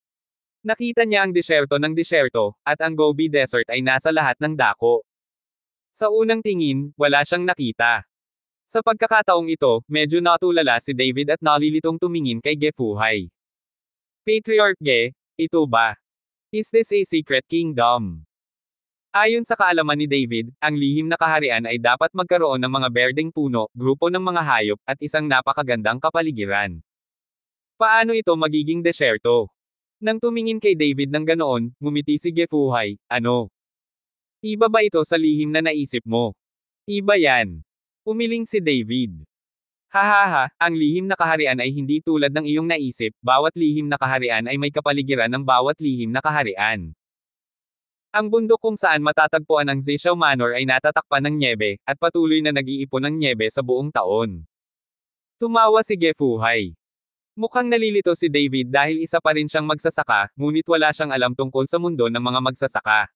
Nakita niya ang desyerto ng desyerto, at ang Gobi Desert ay nasa lahat ng dako. Sa unang tingin, wala siyang nakita. Sa pagkakataong ito, medyo natulala si David at nalilitong tumingin kay Gefuhay. Patriarch Ge, ito ba? Is this a secret kingdom? Ayon sa kaalaman ni David, ang lihim na kaharian ay dapat magkaroon ng mga berdeng puno, grupo ng mga hayop, at isang napakagandang kapaligiran. Paano ito magiging desyerto? Nang tumingin kay David ng ganoon, ngumiti si Gefuhay, ano? Iba ba ito sa lihim na naisip mo? Iba yan. Umiling si David. Hahaha, ang lihim na kaharian ay hindi tulad ng iyong naisip, bawat lihim na kaharian ay may kapaligiran ng bawat lihim na kaharian. Ang bundok kung saan matatagpuan ang Zeshao Manor ay natatakpan ng nyebe, at patuloy na nag-iipon ng nyebe sa buong taon. Tumawa si Gefuhay. Mukhang nalilito si David dahil isa pa rin siyang magsasaka, ngunit wala siyang alam tungkol sa mundo ng mga magsasaka.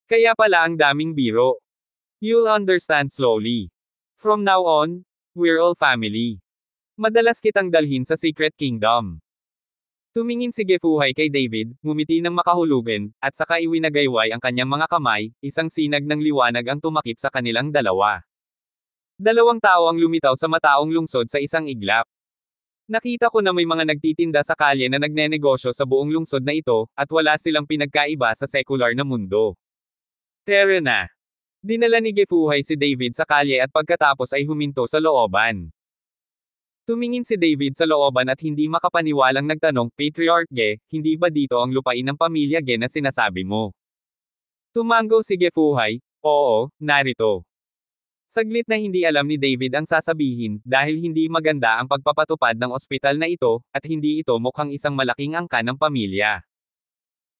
Kaya pala ang daming biro. You'll understand slowly. From now on, we're all family. Madalas kitang dalhin sa Secret Kingdom. Tumingin si Gefuhay kay David, ngumiti ng makahulugan, at saka iwinagayway ang kanyang mga kamay, isang sinag ng liwanag ang tumakip sa kanilang dalawa. Dalawang tao ang lumitaw sa mataong lungsod sa isang iglap. Nakita ko na may mga nagtitinda sa kalye na nagnenegosyo sa buong lungsod na ito, at wala silang pinagkaiba sa sekular na mundo. Tara na. Dinala ni Gefuhay si David sa kalye at pagkatapos ay huminto sa looban. Tumingin si David sa looban at hindi makapaniwalang nagtanong, Patriarch Ge, hindi ba dito ang lupain ng pamilya Ge na sinasabi mo? Tumango si Gefuhay, oo, narito. Saglit na hindi alam ni David ang sasabihin, dahil hindi maganda ang pagpapatupad ng ospital na ito, at hindi ito mukhang isang malaking angkan ng pamilya.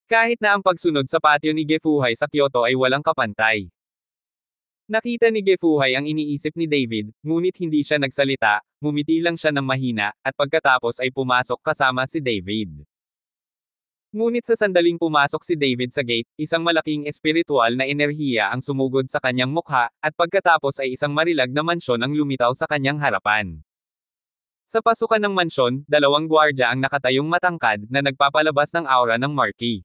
Kahit na ang pagsunod sa patio ni Gefuhay sa Kyoto ay walang kapantay. Nakita ni Gefuhay ang iniisip ni David, ngunit hindi siya nagsalita, ngumiti lang siya ng mahina, at pagkatapos ay pumasok kasama si David. Ngunit sa sandaling pumasok si David sa gate, isang malaking espiritual na enerhiya ang sumugod sa kanyang mukha, at pagkatapos ay isang marilag na mansyon ang lumitaw sa kanyang harapan. Sa pasukan ng mansyon, dalawang gwardya ang nakatayong matangkad na nagpapalabas ng aura ng Marquis.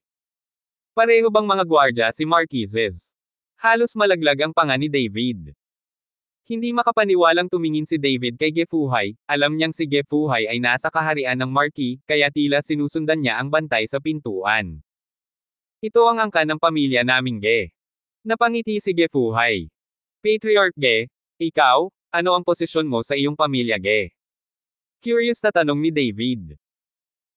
Pareho bang mga gwardya si Marques's? Halos malaglag ang panga ni David. Hindi makapaniwalang tumingin si David kay Gefuhay, alam niyang si Gefuhay ay nasa kaharian ng Marquis, kaya tila sinusundan niya ang bantay sa pintuan. Ito ang angkan ng pamilya naming Ge. Napangiti si Gefuhay. Patriarch Ge, ikaw, ano ang posisyon mo sa iyong pamilya Ge? Curious na tanong ni David.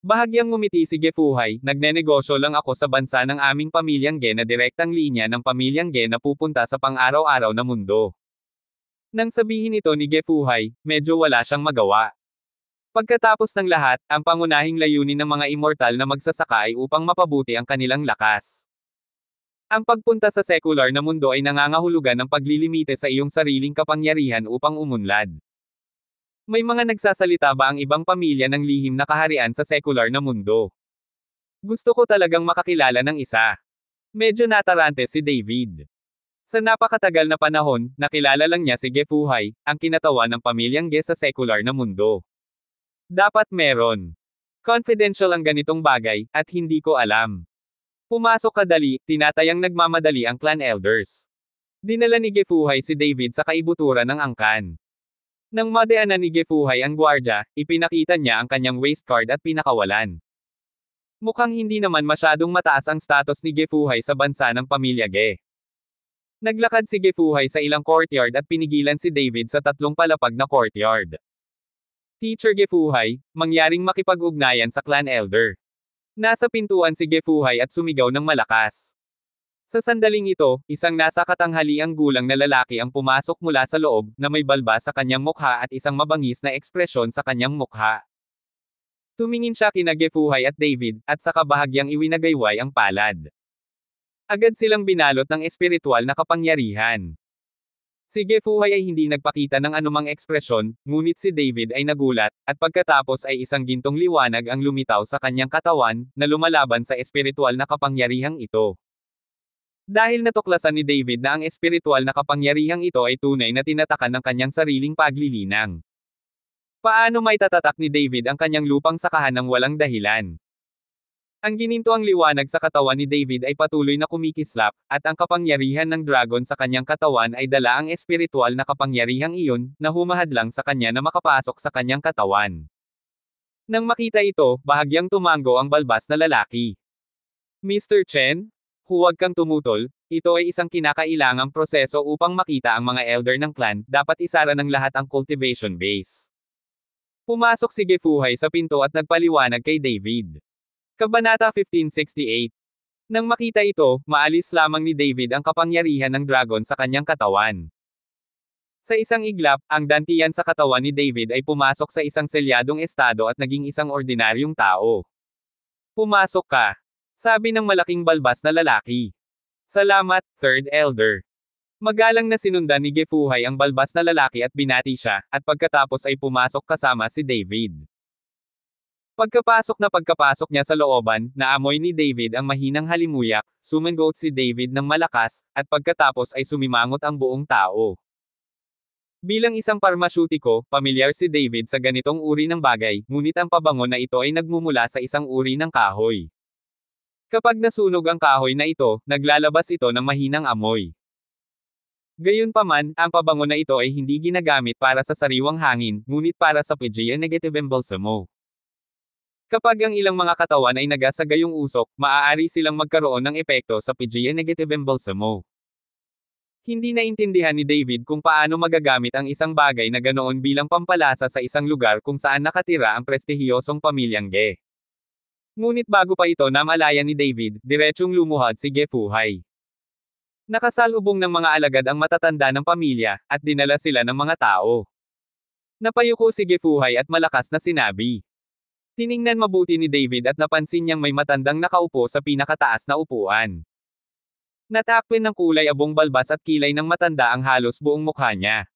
Bahagyang ngumiti si Gefuhay, nagnenegosyo lang ako sa bansa ng aming pamilyang Ge na direktang linya ng pamilyang Ge na pupunta sa pang-araw-araw na mundo. Nang sabihin ito ni Gefuhay, medyo wala siyang magawa. Pagkatapos ng lahat, ang pangunahing layunin ng mga immortal na magsasaka ay upang mapabuti ang kanilang lakas. Ang pagpunta sa secular na mundo ay nangangahulugan ng paglilimite sa iyong sariling kapangyarihan upang umunlad. May mga nagsasalita ba ang ibang pamilya ng lihim na kaharian sa secular na mundo? Gusto ko talagang makakilala ng isa. Medyo natarante si David. Sa napakatagal na panahon, nakilala lang niya si Gefuhay, ang kinatawan ng pamilyang Ge sa secular na mundo. Dapat meron. Confidential ang ganitong bagay, at hindi ko alam. Pumasok kadali, tinatayang nagmamadali ang clan elders. Dinala ni Gefuhay si David sa kaibuturan ng angkan. Nang madaanan ni Gefuhay ang gwardya, ipinakita niya ang kanyang waist card at pinakawalan. Mukhang hindi naman masyadong mataas ang status ni Gefuhay sa bansa ng pamilya Ge. Naglakad si Gefuhay sa ilang courtyard at pinigilan si David sa tatlong palapag na courtyard. Teacher Gefuhay, mangyaring makipag-ugnayan sa clan elder. Nasa pintuan si Gefuhay at sumigaw ng malakas. Sa sandaling ito, isang nasa katanghaliang gulang na lalaki ang pumasok mula sa loob, na may balbas sa kanyang mukha at isang mabangis na ekspresyon sa kanyang mukha. Tumingin siya kina Gefuhay at David, at saka bahagyang iwinagayway ang palad. Agad silang binalot ng espiritual na kapangyarihan. Si Gefuhay ay hindi nagpakita ng anumang ekspresyon, ngunit si David ay nagulat, at pagkatapos ay isang gintong liwanag ang lumitaw sa kanyang katawan, na lumalaban sa espiritual na kapangyarihang ito. Dahil natuklasan ni David na ang espiritual na kapangyarihang ito ay tunay na tinatakan ng kanyang sariling paglilinang. Paano may tatatak ni David ang kanyang lupang sakahan ng walang dahilan? Ang ginintoang liwanag sa katawan ni David ay patuloy na kumikislap, at ang kapangyarihan ng dragon sa kanyang katawan ay dala ang espiritual na kapangyarihang iyon, na humahadlang sa kanya na makapasok sa kanyang katawan. Nang makita ito, bahagyang tumango ang balbas na lalaki. Mr. Chen, huwag kang tumutol, ito ay isang kinakailangang proseso upang makita ang mga elder ng clan, dapat isara ng lahat ang cultivation base. Pumasok si Gefuhay sa pinto at nagpaliwanag kay David. Kabanata 1568. Nang makita ito, maalis lamang ni David ang kapangyarihan ng dragon sa kanyang katawan. Sa isang iglap, ang dantiyan sa katawan ni David ay pumasok sa isang selyadong estado at naging isang ordinaryong tao. Pumasok ka, sabi ng malaking balbas na lalaki. Salamat, Third Elder. Magalang na sinundan ni Gefuhay ang balbas na lalaki at binati siya, at pagkatapos ay pumasok kasama si David. Pagkapasok niya sa looban, naamoy ni David ang mahinang halimuyak, sumangot si David ng malakas, at pagkatapos ay sumimangot ang buong tao. Bilang isang parmasyutiko, pamilyar si David sa ganitong uri ng bagay, ngunit ang pabango na ito ay nagmumula sa isang uri ng kahoy. Kapag nasunog ang kahoy na ito, naglalabas ito ng mahinang amoy. Gayunpaman, ang pabango na ito ay hindi ginagamit para sa sariwang hangin, ngunit para sa PGA negative embalsamo. Kapag ang ilang mga katawan ay nagasa gayong usok, maaari silang magkaroon ng epekto sa PGA negative embalsamo. Hindi naintindihan ni David kung paano magagamit ang isang bagay na ganoon bilang pampalasa sa isang lugar kung saan nakatira ang prestihiyosong pamilyang Ge. Ngunit bago pa ito namalayan ni David, diretsyong lumuhad si Gefuhay. Nakasalubong ng mga alagad ang matatanda ng pamilya, at dinala sila ng mga tao. Napayuko si Gefuhay at malakas na sinabi. Tiningnan mabuti ni David at napansin niyang may matandang nakaupo sa pinakataas na upuan. Natakpan ng kulay abong balbas at kilay ng matanda ang halos buong mukha niya.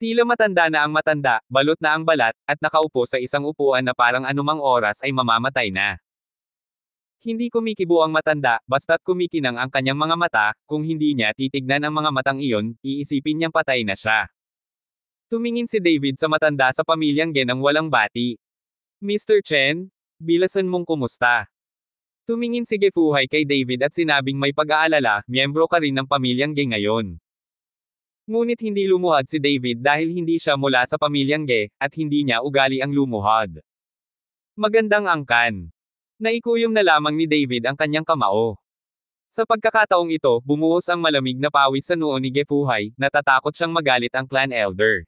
Tila matanda na ang matanda, balot na ang balat, at nakaupo sa isang upuan na parang anumang oras ay mamamatay na. Hindi kumikibo ang matanda, basta't kumikinang ang kanyang mga mata, kung hindi niya titignan ang mga matang iyon, iisipin niyang patay na siya. Tumingin si David sa matanda sa pamilyang Ge nang walang bati. Mr. Chen, bilasan mong kumusta? Tumingin si Gefuhay kay David at sinabing may pag-aalala, miyembro ka rin ng pamilyang Ge ngayon. Ngunit hindi lumuhad si David dahil hindi siya mula sa pamilyang Ge, at hindi niya ugali ang lumuhad. Magandang angkan. Naikuyom na lamang ni David ang kanyang kamao. Sa pagkakataong ito, bumuhos ang malamig na pawis sa noo ni Gefuhay, natatakot siyang magalit ang clan elder.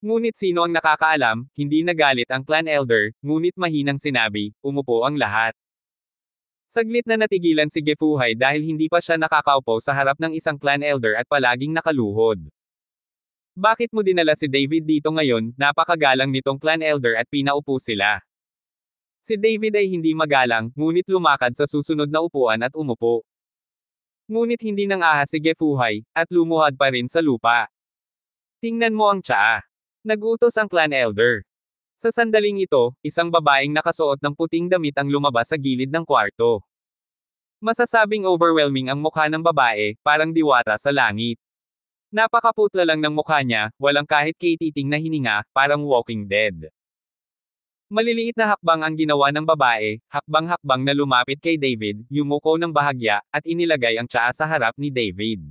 Ngunit sino ang nakakaalam, hindi nagalit ang clan elder, ngunit mahinang sinabi, umupo ang lahat. Saglit na natigilan si Gefuhay dahil hindi pa siya nakakaupo sa harap ng isang clan elder at palaging nakaluhod. Bakit mo dinala si David dito ngayon? Napakagalang nitong clan elder at pinaupo sila. Si David ay hindi magalang, ngunit lumakad sa susunod na upuan at umupo. Ngunit hindi nang ahas si Gefuhay, at lumuhad pa rin sa lupa. Tingnan mo ang tsaa. Nagutos ang clan elder. Sa sandaling ito, isang babaeng nakasuot ng puting damit ang lumabas sa gilid ng kwarto. Masasabing overwhelming ang mukha ng babae, parang diwata sa langit. Napakaputla lang ng mukha niya, walang kahit kititing na hininga, parang walking dead. Maliliit na hakbang ang ginawa ng babae, hakbang-hakbang na lumapit kay David, yumuko ng bahagya, at inilagay ang tsaa sa harap ni David.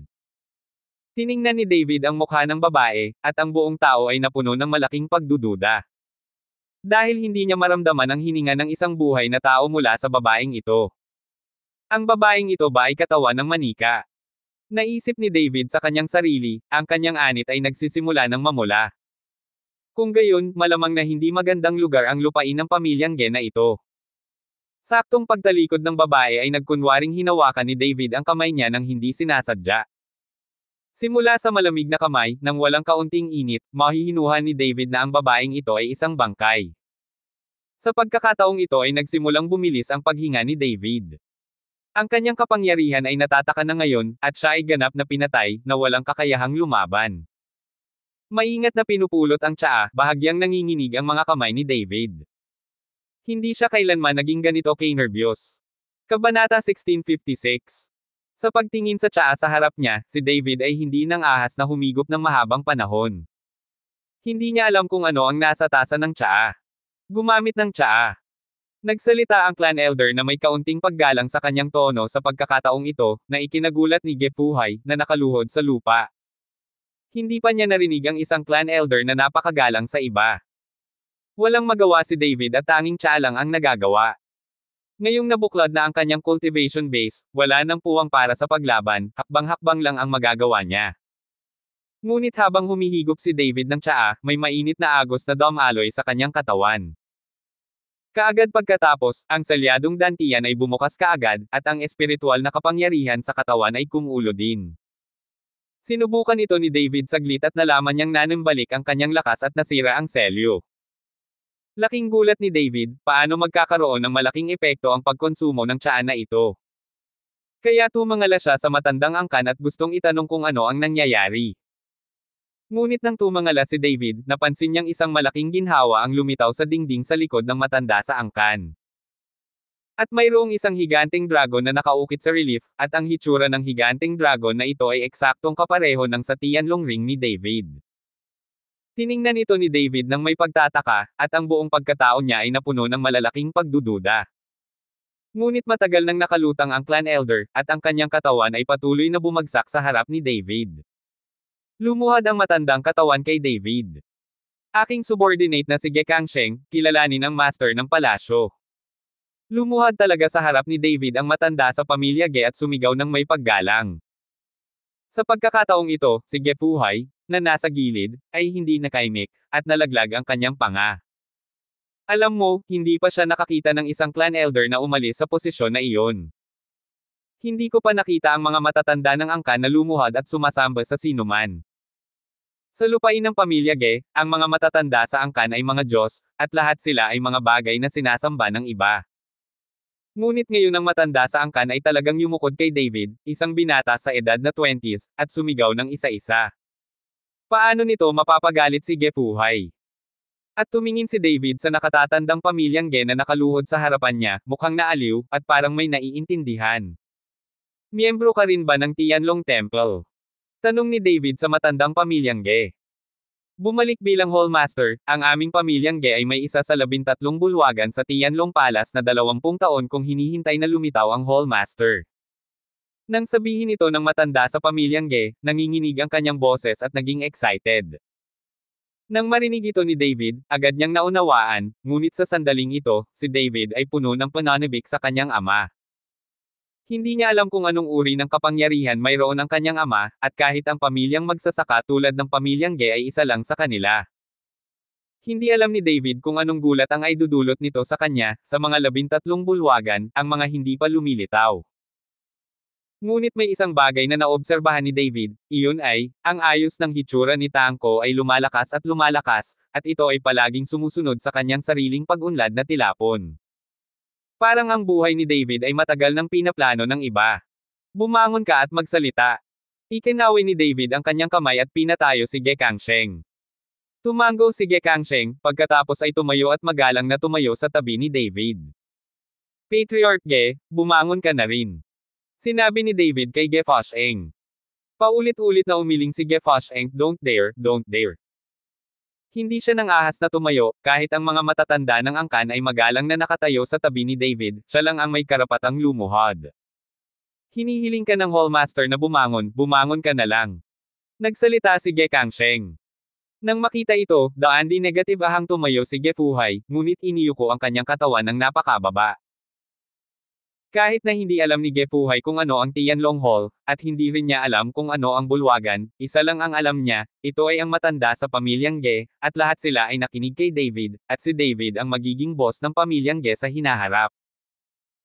Tiningnan ni David ang mukha ng babae, at ang buong tao ay napuno ng malaking pagdududa. Dahil hindi niya maramdaman ang hininga ng isang buhay na tao mula sa babaeng ito. Ang babaeng ito ba ay katawan ng manika? Naisip ni David sa kanyang sarili, ang kanyang anit ay nagsisimula ng mamula. Kung gayon, malamang na hindi magandang lugar ang lupain ng pamilyang Ge na ito. Saktong pagtalikod ng babae ay nagkunwaring hinawakan ni David ang kamay niya nang hindi sinasadya. Simula sa malamig na kamay, nang walang kaunting init, mahihinuhan ni David na ang babaeng ito ay isang bangkay. Sa pagkakataong ito ay nagsimulang bumilis ang paghinga ni David. Ang kanyang kapangyarihan ay natataka na ngayon, at siya ay ganap na pinatay, na walang kakayahang lumaban. Maingat na pinupulot ang tsaa, bahagyang nanginginig ang mga kamay ni David. Hindi siya kailanman naging ganito kainerbyos. Kabanata 1656. Sa pagtingin sa tsaa sa harap niya, si David ay hindi nang ahas na humigop ng mahabang panahon. Hindi niya alam kung ano ang nasa tasa ng tsaa. Gumamit ng tsaa. Nagsalita ang clan elder na may kaunting paggalang sa kanyang tono sa pagkakataong ito, na ikinagulat ni Gefuhay, na nakaluhod sa lupa. Hindi pa niya narinig ang isang clan elder na napakagalang sa iba. Walang magawa si David at tanging tsaa lang ang nagagawa. Ngayong nabuklad na ang kanyang cultivation base, wala nang puwang para sa paglaban, hakbang-hakbang lang ang magagawa niya. Ngunit habang humihigop si David ng tsaa, may mainit na agos na dumaloy sa kanyang katawan. Kaagad pagkatapos, ang salyadong dantian ay bumukas kaagad, at ang espiritual na kapangyarihan sa katawan ay kumulo din. Sinubukan ito ni David saglit at nalaman niyang nanumbalik ang kanyang lakas at nasira ang selyo. Laking gulat ni David, paano magkakaroon ng malaking epekto ang pagkonsumo ng tsaa na ito. Kaya tumangala siya sa matandang angkan at gustong itanong kung ano ang nangyayari. Ngunit nang tumangala si David, napansin niyang isang malaking ginhawa ang lumitaw sa dingding sa likod ng matanda sa angkan. At mayroong isang higanteng dragon na nakaukit sa relief, at ang hitsura ng higanteng dragon na ito ay eksaktong kapareho ng sa Tianlong ring ni David. Tiningnan ito ni David nang may pagtataka, at ang buong pagkatao niya ay napuno ng malalaking pagdududa. Ngunit matagal nang nakalutang ang clan elder, at ang kanyang katawan ay patuloy na bumagsak sa harap ni David. Lumuhad ang matandang katawan kay David. Aking subordinate na si Ge Kangsheng, kilalanin ang master ng palasyo. Lumuhad talaga sa harap ni David ang matanda sa pamilya Ge at sumigaw ng may paggalang. Sa pagkakataong ito, si Gefuhay, na nasa gilid, ay hindi nakaimik, at nalaglag ang kanyang panga. Alam mo, hindi pa siya nakakita ng isang clan elder na umalis sa posisyon na iyon. Hindi ko pa nakita ang mga matatanda ng angkan na lumuhod at sumasamba sa sinuman. Sa lupain ng pamilya Ge, ang mga matatanda sa angkan ay mga Diyos, at lahat sila ay mga bagay na sinasamba ng iba. Ngunit ngayon ang matanda sa angkan ay talagang yumukod kay David, isang binata sa edad na 20s, at sumigaw ng isa-isa. Paano nito mapapagalit si Gefuhay? At tumingin si David sa nakatatandang pamilyang Ge na nakaluhod sa harapan niya, mukhang naaliw, at parang may naiintindihan. Miyembro ka rin ba ng Tianlong Temple? Tanong ni David sa matandang pamilyang Ge. Bumalik bilang Hallmaster, ang aming pamilyang Ge ay may isa sa 13 bulwagan sa Tianlong Palace na 20 taon kung hinihintay na lumitaw ang Hallmaster. Nang sabihin ito ng matanda sa pamilyang Ge, nanginginig ang kanyang boses at naging excited. Nang marinig ito ni David, agad niyang naunawaan, ngunit sa sandaling ito, si David ay puno ng pananabik sa kanyang ama. Hindi niya alam kung anong uri ng kapangyarihan mayroon ang kanyang ama, at kahit ang pamilyang magsasaka tulad ng pamilyang Ge ay isa lang sa kanila. Hindi alam ni David kung anong gulat ang aidudulot nito sa kanya, sa mga 13 bulwagan, ang mga hindi pa lumilitaw. Ngunit may isang bagay na naobserbahan ni David, iyon ay, ang ayos ng hitsura ni Tangko ay lumalakas, at ito ay palaging sumusunod sa kanyang sariling pag-unlad na tilapon. Parang ang buhay ni David ay matagal nang pinaplano ng iba. Bumangon ka at magsalita. Ikinawi ni David ang kanyang kamay at pinatayo si Ge Kangsheng. Tumango si Ge Kangsheng, pagkatapos ay tumayo at magalang na tumayo sa tabi ni David. Patriarch Ge, bumangon ka na rin. Sinabi ni David kay Ge Fasheng. Paulit-ulit na umiling si Ge Fasheng, don't dare, don't dare. Hindi siya nang ahas na tumayo, kahit ang mga matatanda ng angkan ay magalang na nakatayo sa tabi ni David, siya lang ang may karapatang lumuhod. Hinihiling ka ng Hallmaster na bumangon, bumangon ka na lang. Nagsalita si Ge Kangsheng. Nang makita ito, daandi negative ahang tumayo si Gefuhay, ngunit iniyuko ang kanyang katawan ng napakababa. Kahit na hindi alam ni Gefuhay kung ano ang Tianlong Hall, at hindi rin niya alam kung ano ang bulwagan, isa lang ang alam niya, ito ay ang matanda sa pamilyang Ge, at lahat sila ay nakinig kay David, at si David ang magiging boss ng pamilyang Ge sa hinaharap.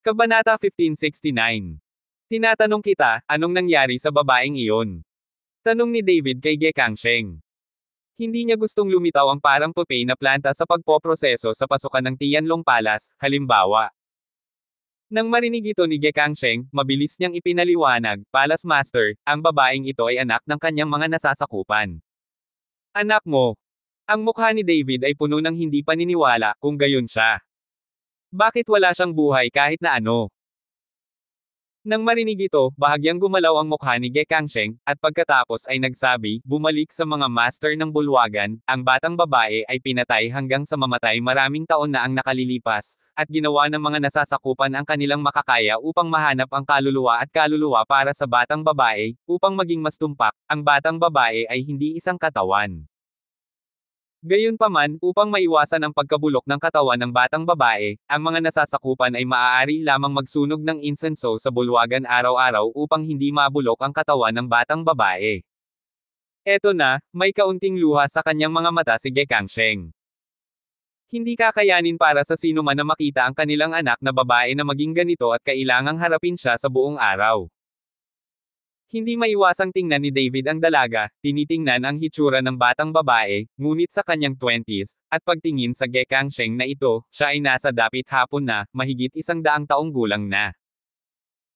Kabanata 1569. Tinatanong kita, anong nangyari sa babaeng iyon? Tanong ni David kay Ge Kangsheng. Hindi niya gustong lumitaw ang parang pupae na planta sa pagpoproseso sa pasukan ng Tianlong Palace, halimbawa. Nang marinig ito ni Ge Kangsheng, mabilis niyang ipinaliwanag, Palace Master, ang babaeng ito ay anak ng kanyang mga nasasakupan. Anak mo. Ang mukha ni David ay puno ng hindi paniniwala, kung gayon siya. Bakit wala siyang buhay kahit na ano? Nang marinig ito, bahagyang gumalaw ang mukha ni Ge Kangsheng, at pagkatapos ay nagsabi, bumalik sa mga master ng bulwagan, ang batang babae ay pinatay hanggang sa mamatay maraming taon na ang nakalilipas, at ginawa ng mga nasasakupan ang kanilang makakaya upang mahanap ang kaluluwa para sa batang babae, upang maging mas tumpak, ang batang babae ay hindi isang katawan. Gayunpaman, upang maiwasan ang pagkabulok ng katawan ng batang babae, ang mga nasasakupan ay maaari lamang magsunog ng insenso sa bulwagan araw-araw upang hindi mabulok ang katawan ng batang babae. Eto na, may kaunting luha sa kanyang mga mata si Ge Kangsheng. Hindi kakayanin para sa sino man na makita ang kanilang anak na babae na maging ganito at kailangang harapin siya sa buong araw. Hindi maiwasang tingnan ni David ang dalaga, tinitingnan ang hitsura ng batang babae, ngunit sa kanyang 20s, at pagtingin sa Ge Kangsheng na ito, siya ay nasa dapit hapon na, mahigit 100 taong gulang na.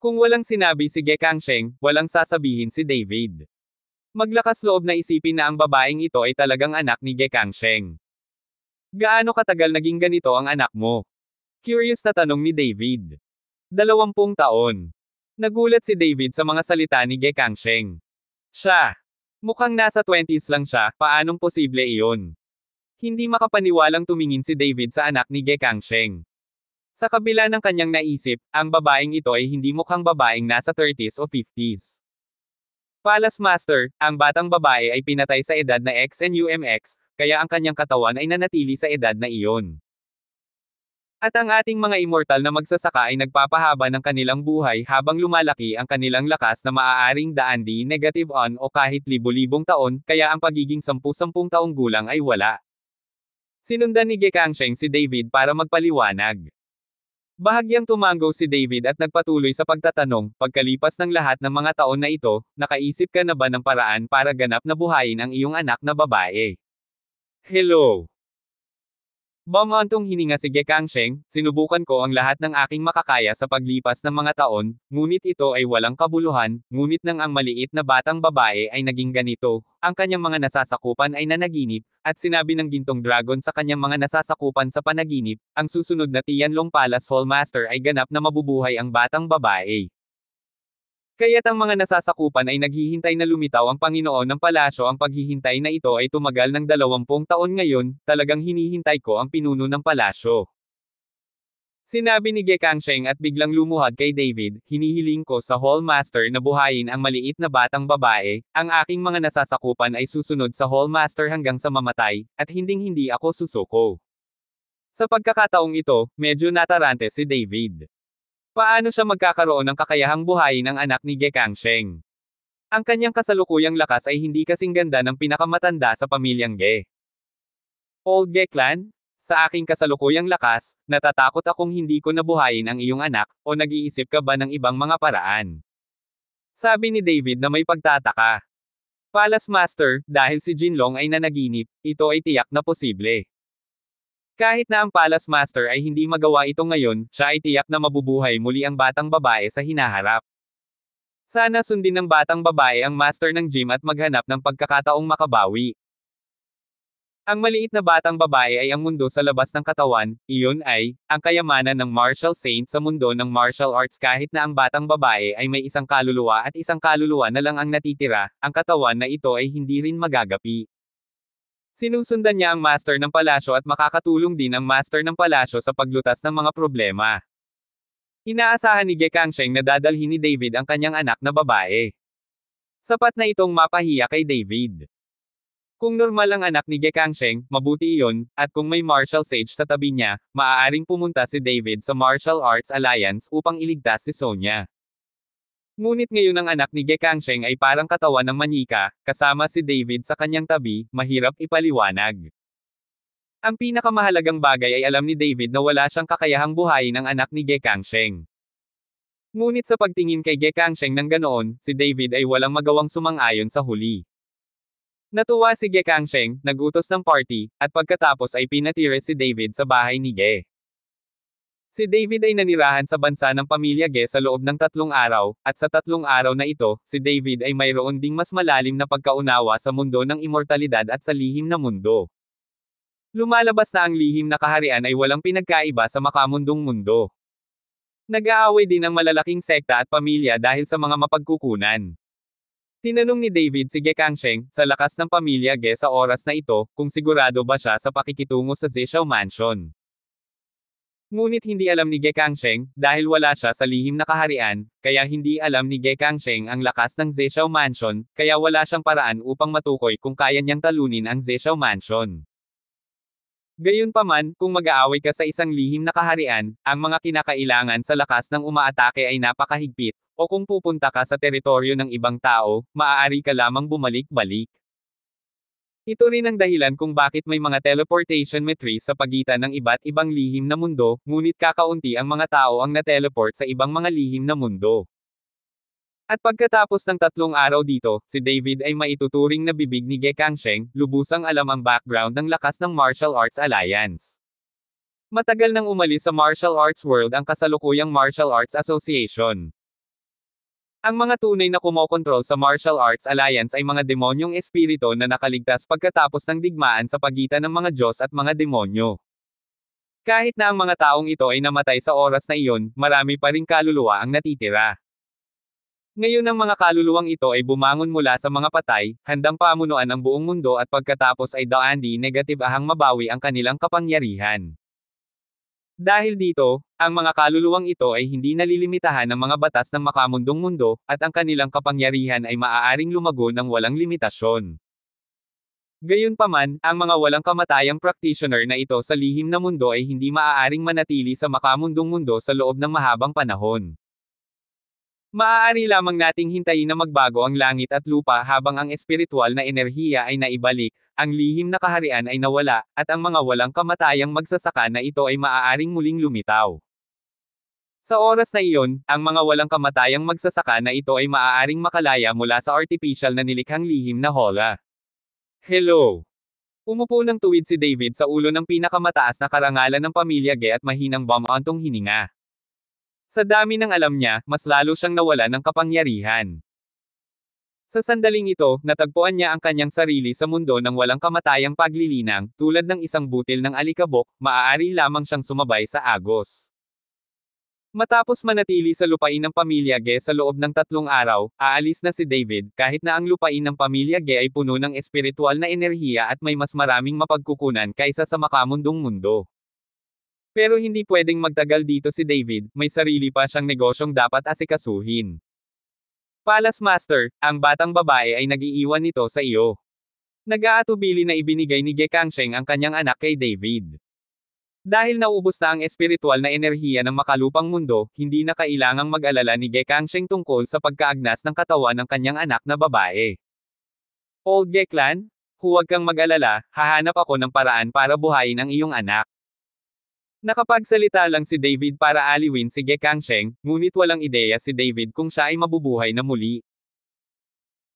Kung walang sinabi si Ge Kangsheng, walang sasabihin si David. Maglakas loob na isipin na ang babaeng ito ay talagang anak ni Ge Kangsheng. Gaano katagal naging ganito ang anak mo? Curious na tanong ni David. 20 taon. Nagulat si David sa mga salita ni Ge Kangsheng. Siya. Mukhang nasa 20s lang siya, paanong posible iyon? Hindi makapaniwalang tumingin si David sa anak ni Ge Kangsheng. Sa kabila ng kanyang naisip, ang babaeng ito ay hindi mukhang babaeng nasa 30s o 50s. Palace Master, ang batang babae ay pinatay sa edad na XNUMX, kaya ang kanyang katawan ay nanatili sa edad na iyon. At ang ating mga immortal na magsasaka ay nagpapahaba ng kanilang buhay habang lumalaki ang kanilang lakas na maaaring daandi negative on o kahit libo-libong taon, kaya ang pagiging 10 taong gulang ay wala. Sinundan ni Ge Kangsheng si David para magpaliwanag. Bahagyang tumango si David at nagpatuloy sa pagtatanong, pagkalipas ng lahat ng mga taon na ito, nakaisip ka na ba ng paraan para ganap na buhayin ang iyong anak na babae? Hello! Bumantong hininga si Gekangsheng, sinubukan ko ang lahat ng aking makakaya sa paglipas ng mga taon, ngunit ito ay walang kabuluhan, ngunit nang ang maliit na batang babae ay naging ganito, ang kanyang mga nasasakupan ay nanaginip, at sinabi ng gintong dragon sa kanyang mga nasasakupan sa panaginip, ang susunod na Tianlong Palace Hallmaster ay ganap na mabubuhay ang batang babae. Kaya't ang mga nasasakupan ay naghihintay na lumitaw ang Panginoon ng Palasyo. Ang paghihintay na ito ay tumagal ng 20 taon ngayon, talagang hinihintay ko ang pinuno ng palasyo. Sinabi ni Gekangsheng at biglang lumuhad kay David, hinihiling ko sa Hallmaster na buhayin ang maliit na batang babae, ang aking mga nasasakupan ay susunod sa Hallmaster hanggang sa mamatay, at hinding-hindi ako susuko. Sa pagkakataong ito, medyo natarante si David. Paano siya magkakaroon ng kakayahang buhayin ang anak ni Gekangsheng? Ang kanyang kasalukuyang lakas ay hindi kasing ganda ng pinakamatanda sa pamilyang Ge. Old Ge clan? Sa aking kasalukuyang lakas, natatakot akong hindi ko nabuhayin ang iyong anak, o nag-iisip ka ba ng ibang mga paraan? Sabi ni David na may pagtataka. Palace Master, dahil si Jinlong ay nanaginip, ito ay tiyak na posible. Kahit na ang Palace Master ay hindi magawa ito ngayon, siya ay tiyak na mabubuhay muli ang batang babae sa hinaharap. Sana sundin ng batang babae ang master ng gym at maghanap ng pagkakataong makabawi. Ang maliit na batang babae ay ang mundo sa labas ng katawan, iyon ay, ang kayamanan ng martial saint sa mundo ng martial arts. Kahit na ang batang babae ay may isang kaluluwa at isang kaluluwa na lang ang natitira, ang katawan na ito ay hindi rin magagapi. Sinusundan niya ang master ng palasyo at makakatulong din ang master ng palasyo sa paglutas ng mga problema. Inaasahan ni Gekangsheng na dadalhin ni David ang kanyang anak na babae. Sapat na itong mapahiya kay David. Kung normal ang anak ni Gekangsheng, mabuti iyon, at kung may martial sage sa tabi niya, maaaring pumunta si David sa Martial Arts Alliance upang iligtas si Sonya. Ngunit ngayon ang anak ni Gekangsheng ay parang katawan ng manyika, kasama si David sa kanyang tabi, mahirap ipaliwanag. Ang pinakamahalagang bagay ay alam ni David na wala siyang kakayahang buhayin ang anak ni Gekangsheng. Ngunit sa pagtingin kay Gekangsheng ng ganoon, si David ay walang magawang sumang-ayon sa huli. Natuwa si Gekangsheng, nagutos ng party, at pagkatapos ay pinatira si David sa bahay ni Ge. Si David ay nanirahan sa bansa ng pamilya Ge sa loob ng 3 araw, at sa 3 araw na ito, si David ay mayroon ding mas malalim na pagkaunawa sa mundo ng immortalidad at sa lihim na mundo. Lumalabas na ang lihim na kaharian ay walang pinagkaiba sa makamundong mundo. Nag-aaway din ang malalaking sekta at pamilya dahil sa mga mapagkukunan. Tinanong ni David si Gekangsheng, sa lakas ng pamilya Ge sa oras na ito, kung sigurado ba siya sa pakikitungo sa Zeshao Mansion. Ngunit hindi alam ni Gekangsheng, dahil wala siya sa lihim na kaharian, kaya hindi alam ni Gekangsheng ang lakas ng Zeshao Mansion, kaya wala siyang paraan upang matukoy kung kaya niyang talunin ang Zeshao Mansion. Gayunpaman, kung mag-aaway ka sa isang lihim na kaharian, ang mga kinakailangan sa lakas ng umaatake ay napakahigpit, o kung pupunta ka sa teritoryo ng ibang tao, maaari ka lamang bumalik-balik. Ito rin ang dahilan kung bakit may mga teleportation metries sa pagitan ng iba't ibang lihim na mundo, ngunit kakaunti ang mga tao ang na-teleport sa ibang mga lihim na mundo. At pagkatapos ng 3 araw dito, si David ay maituturing na bibig ni Gekangsheng, lubusang alam ang background ng lakas ng Martial Arts Alliance. Matagal nang umalis sa Martial Arts World ang kasalukuyang Martial Arts Association. Ang mga tunay na kumokontrol sa Martial Arts Alliance ay mga demonyong espiritu na nakaligtas pagkatapos ng digmaan sa pagitan ng mga Diyos at mga demonyo. Kahit na ang mga taong ito ay namatay sa oras na iyon, marami pa ring kaluluwa ang natitira. Ngayon ang mga kaluluwang ito ay bumangon mula sa mga patay, handang pamunuan ang buong mundo at pagkatapos ay daandi negative ahang mabawi ang kanilang kapangyarihan. Dahil dito, ang mga kaluluwang ito ay hindi nalilimitahan ng mga batas ng makamundong mundo, at ang kanilang kapangyarihan ay maaaring lumago ng walang limitasyon. Gayunpaman, ang mga walang kamatayang practitioner na ito sa lihim na mundo ay hindi maaaring manatili sa makamundong mundo sa loob ng mahabang panahon. Maaari lamang nating hintayin na magbago ang langit at lupa habang ang espiritual na enerhiya ay naibalik, ang lihim na kaharian ay nawala, at ang mga walang kamatayang magsasaka na ito ay maaaring muling lumitaw. Sa oras na iyon, ang mga walang kamatayang magsasaka na ito ay maaaring makalaya mula sa artificial na nilikhang lihim na hola. Hello! Umupo ng tuwid si David sa ulo ng pinakamataas na karangalan ng pamilya Ge at mahinang bumantong hininga. Sa dami ng alam niya, mas lalo siyang nawala ng kapangyarihan. Sa sandaling ito, natagpuan niya ang kanyang sarili sa mundo ng walang kamatayang paglilinang, tulad ng isang butil ng alikabok, maaari lamang siyang sumabay sa agos. Matapos manatili sa lupain ng pamilya Ge sa loob ng 3 araw, aalis na si David, kahit na ang lupain ng pamilya Ge ay puno ng espiritual na enerhiya at may mas maraming mapagkukunan kaysa sa makamundong mundo. Pero hindi pwedeng magtagal dito si David, may sarili pa siyang negosyong dapat asikasuhin. Palace Master, ang batang babae ay nag-iiwan nito sa iyo. Nag-aatubili na ibinigay ni Ge Kangsheng ang kanyang anak kay David. Dahil naubos na ang espiritual na enerhiya ng makalupang mundo, hindi na kailangang mag-alala ni Ge Kangsheng tungkol sa pagkaagnas ng katawan ng kanyang anak na babae. Old Ge Clan, huwag kang mag-alala, hahanap ako ng paraan para buhayin ang iyong anak. Nakapagsalita lang si David para aliwin si Ge Kangsheng, ngunit walang ideya si David kung siya ay mabubuhay na muli.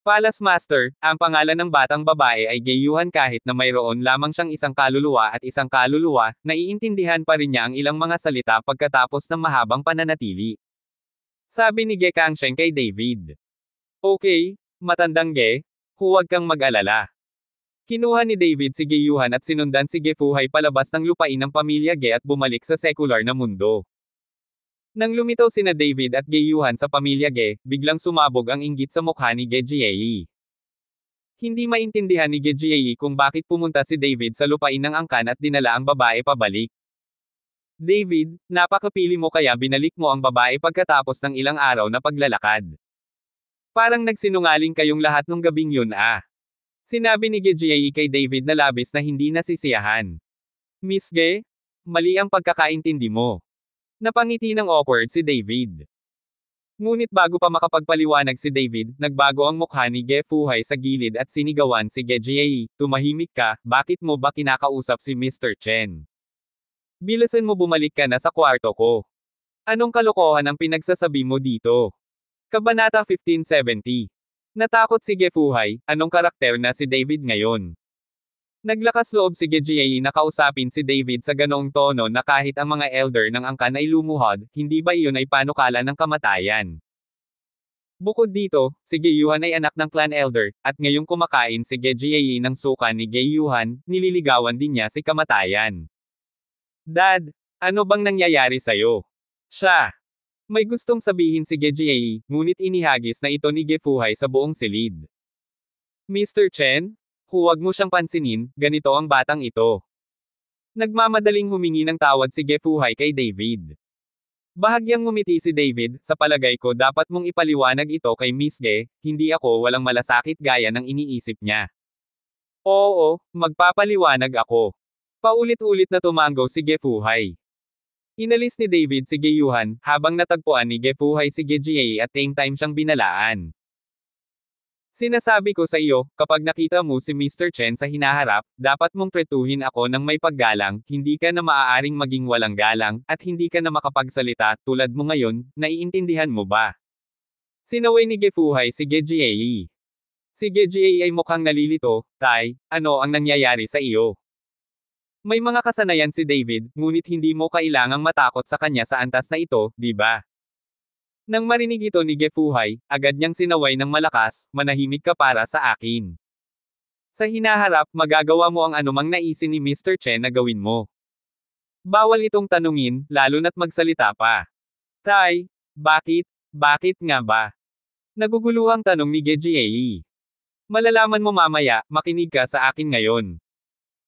Palace Master, ang pangalan ng batang babae ay Ge-Yuhan kahit na mayroon lamang siyang isang kaluluwa at isang kaluluwa, naiintindihan pa rin niya ang ilang mga salita pagkatapos ng mahabang pananatili. Sabi ni Ge Kangsheng kay David. Okay, matandang Ge, huwag kang mag-alala. Kinuha ni David si Ge-Yuhan at sinundan si Ge-Fuhai palabas ng lupain ng pamilya Ge at bumalik sa secular na mundo. Nang lumitaw sina David at Ge-Yuhan sa pamilya Ge, biglang sumabog ang inggit sa mukha ni Ge Jiayi. Hindi maintindihan ni Ge Jiayi kung bakit pumunta si David sa lupain ng angkan at dinala ang babae pabalik. David, napakapili mo kaya binalik mo ang babae pagkatapos ng ilang araw na paglalakad. Parang nagsinungaling kayong lahat nung gabing yun ah. Sinabi ni Ge Jiayi kay David na labis na hindi nasisiyahan. Miss Ge, mali ang pagkakaintindi mo. Napangiti ng awkward si David. Ngunit bago pa makapagpaliwanag si David, nagbago ang mukha ni Ge Fuhai sa gilid at sinigawan si Ge Jiayi, tumahimik ka, bakit mo ba kinakausap si Mr. Chen? Bilisan mo bumalik ka na sa kwarto ko. Anong kalokohan ang pinagsasabi mo dito? Kabanata 1570. Natakot si Ge Fuhai, anong karakter na si David ngayon? Naglakas loob si Ge Jiayi na kausapin si David sa ganoong tono na kahit ang mga elder ng angkan ay lumuhod, hindi ba iyon ay panukala ng kamatayan? Bukod dito, si Ge-Yuhan ay anak ng clan elder, at ngayong kumakain si Ge Jiayi ng suka ni Ge-Yuhan, nililigawan din niya si kamatayan. Dad, ano bang nangyayari sa'yo? Siya. May gustong sabihin si Ge Jiayi, ngunit inihagis na ito ni Ge Fuhai sa buong silid. Mr. Chen? Huwag mo siyang pansinin, ganito ang batang ito. Nagmamadaling humingi ng tawad si Ge Fuhai kay David. Bahagyang ngumiti si David, sa palagay ko dapat mong ipaliwanag ito kay Miss Ge, hindi ako walang malasakit gaya ng iniisip niya. Oo, magpapaliwanag ako. Paulit-ulit na tumango si Ge Fuhai. Inalis ni David si Ge-Yuhan, habang natagpuan ni Ge Fuhai si Ge Jiayi at same time siyang binalaan. Sinasabi ko sa iyo, kapag nakita mo si Mr. Chen sa hinaharap, dapat mong tretuhin ako ng may paggalang, hindi ka na maaaring maging walang galang, at hindi ka na makapagsalita, tulad mo ngayon, naiintindihan mo ba? Sinaway ni Ge Fuhai si Ge Jiayi. Si Ge Jiayi ay mukhang nalilito, Tay, ano ang nangyayari sa iyo? May mga kasanayan si David, ngunit hindi mo kailangang matakot sa kanya sa antas na ito, di ba? Nang marinig ito ni Ge Fuhai, agad niyang sinaway ng malakas, manahimik ka para sa akin. Sa hinaharap, magagawa mo ang anumang naisin ni Mr. Chen na gawin mo. Bawal itong tanungin, lalo na't magsalita pa. Tay, bakit? Bakit nga ba? Naguguluhang tanong ni Ge Jiayi. Malalaman mo mamaya, makinig ka sa akin ngayon.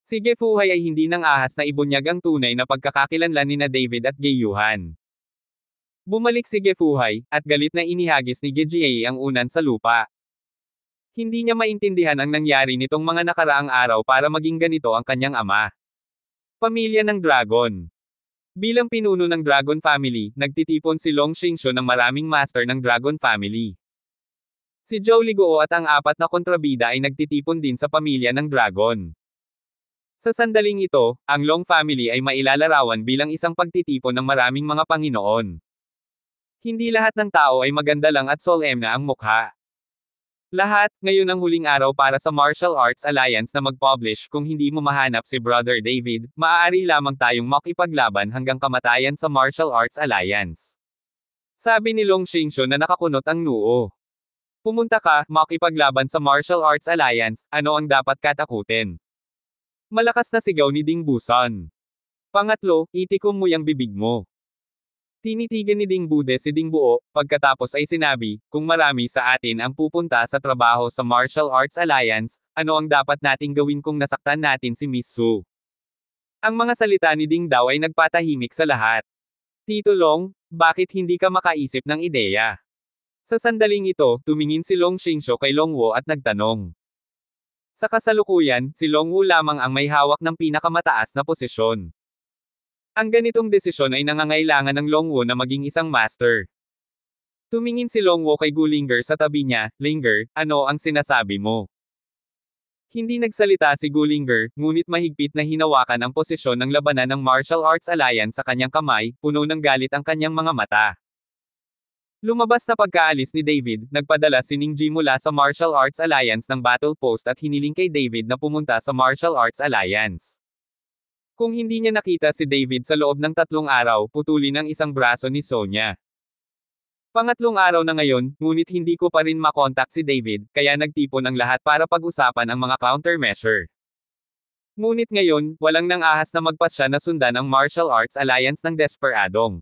Si Ge Fuhai ay hindi nang ahas na ibunyag ang tunay na pagkakakilanlan nina David at Ge-Yuhan. Bumalik si Ge Fuhai, at galit na inihagis ni Ge Jiayi ang unan sa lupa. Hindi niya maintindihan ang nangyari nitong mga nakaraang araw para maging ganito ang kanyang ama. Pamilya ng Dragon. Bilang pinuno ng Dragon Family, nagtitipon si Long Xingqiu ng maraming master ng Dragon Family. Si Zhou Liguo at ang 4 na kontrabida ay nagtitipon din sa pamilya ng Dragon. Sa sandaling ito, ang Long family ay mailalarawan bilang isang pagtitipon ng maraming mga Panginoon. Hindi lahat ng tao ay maganda lang at solemn na ang mukha. Lahat, ngayon ang huling araw para sa Martial Arts Alliance na mag-publish. Kung hindi mo mahanap si Brother David, maaari lamang tayong makipaglaban hanggang kamatayan sa Martial Arts Alliance. Sabi ni Long Xingshu na nakakunot ang noo. Pumunta ka, makipaglaban sa Martial Arts Alliance, ano ang dapat katakutin? Malakas na sigaw ni Ding Busan. Pangatlo, itikom mo yung bibig mo. Tinitigan ni Ding Bude si Ding Buo, pagkatapos ay sinabi, kung marami sa atin ang pupunta sa trabaho sa Martial Arts Alliance, ano ang dapat nating gawin kung nasaktan natin si Miss Su? Ang mga salita ni Ding daw ay nagpatahimik sa lahat. Tito Long, bakit hindi ka makaisip ng ideya? Sa sandaling ito, tumingin si Long Xingshu kay Long Wo at nagtanong. Sa kasalukuyan, si Long Wo lamang ang may hawak ng pinakamataas na posisyon. Ang ganitong desisyon ay nangangailangan ng Long Wo na maging isang master. Tumingin si Long Wo kay Gu Linger sa tabi niya, Linger, ano ang sinasabi mo? Hindi nagsalita si Gu Linger, ngunit mahigpit na hinawakan ang posisyon ng labanan ng Martial Arts Alliance sa kanyang kamay, puno ng galit ang kanyang mga mata. Lumabas na pagkaalis ni David, nagpadala si Ning Ji mula sa Martial Arts Alliance ng Battle Post at hiniling kay David na pumunta sa Martial Arts Alliance. Kung hindi niya nakita si David sa loob ng 3 araw, putulin ang isang braso ni Sonya. Pangatlong araw na ngayon, ngunit hindi ko pa rin makontak si David, kaya nagtipon ang lahat para pag-usapan ang mga countermeasure. Ngunit ngayon, walang nang ahas na magpasya na sundan ang Martial Arts Alliance ng Desperadong.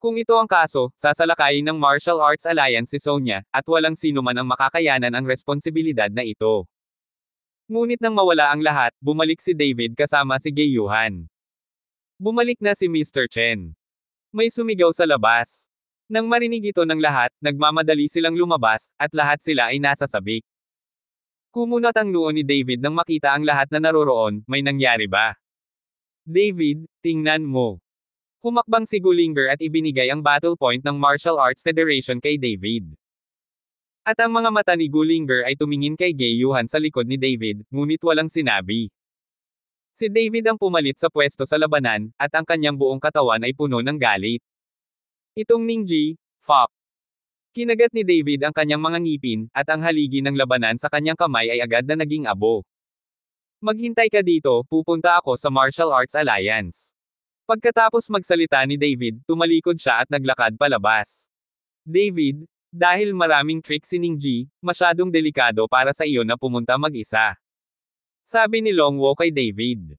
Kung ito ang kaso, sasalakayin ng Martial Arts Alliance si Sonya, at walang sino man ang makakayanan ang responsibilidad na ito. Ngunit nang mawala ang lahat, bumalik si David kasama si Ge Yuhan. Bumalik na si Mr. Chen. May sumigaw sa labas. Nang marinig ito ng lahat, nagmamadali silang lumabas, at lahat sila ay nasa sabik. Kumunat ang noo ni David nang makita ang lahat na naroroon, may nangyari ba? David, tingnan mo. Humakbang si Gu Linger at ibinigay ang battle point ng Martial Arts Federation kay David. At ang mga mata ni Gu Linger ay tumingin kay Ge Yuhan sa likod ni David, ngunit walang sinabi. Si David ang pumalit sa pwesto sa labanan, at ang kanyang buong katawan ay puno ng galit. Itong Ning Ji, fuck. Kinagat ni David ang kanyang mga ngipin, at ang haligi ng labanan sa kanyang kamay ay agad na naging abo. Maghintay ka dito, pupunta ako sa Martial Arts Alliance. Pagkatapos magsalita ni David, tumalikod siya at naglakad palabas. David, dahil maraming trick si Ning Ji, masyadong delikado para sa iyo na pumunta mag-isa. Sabi ni Long Wo kay David.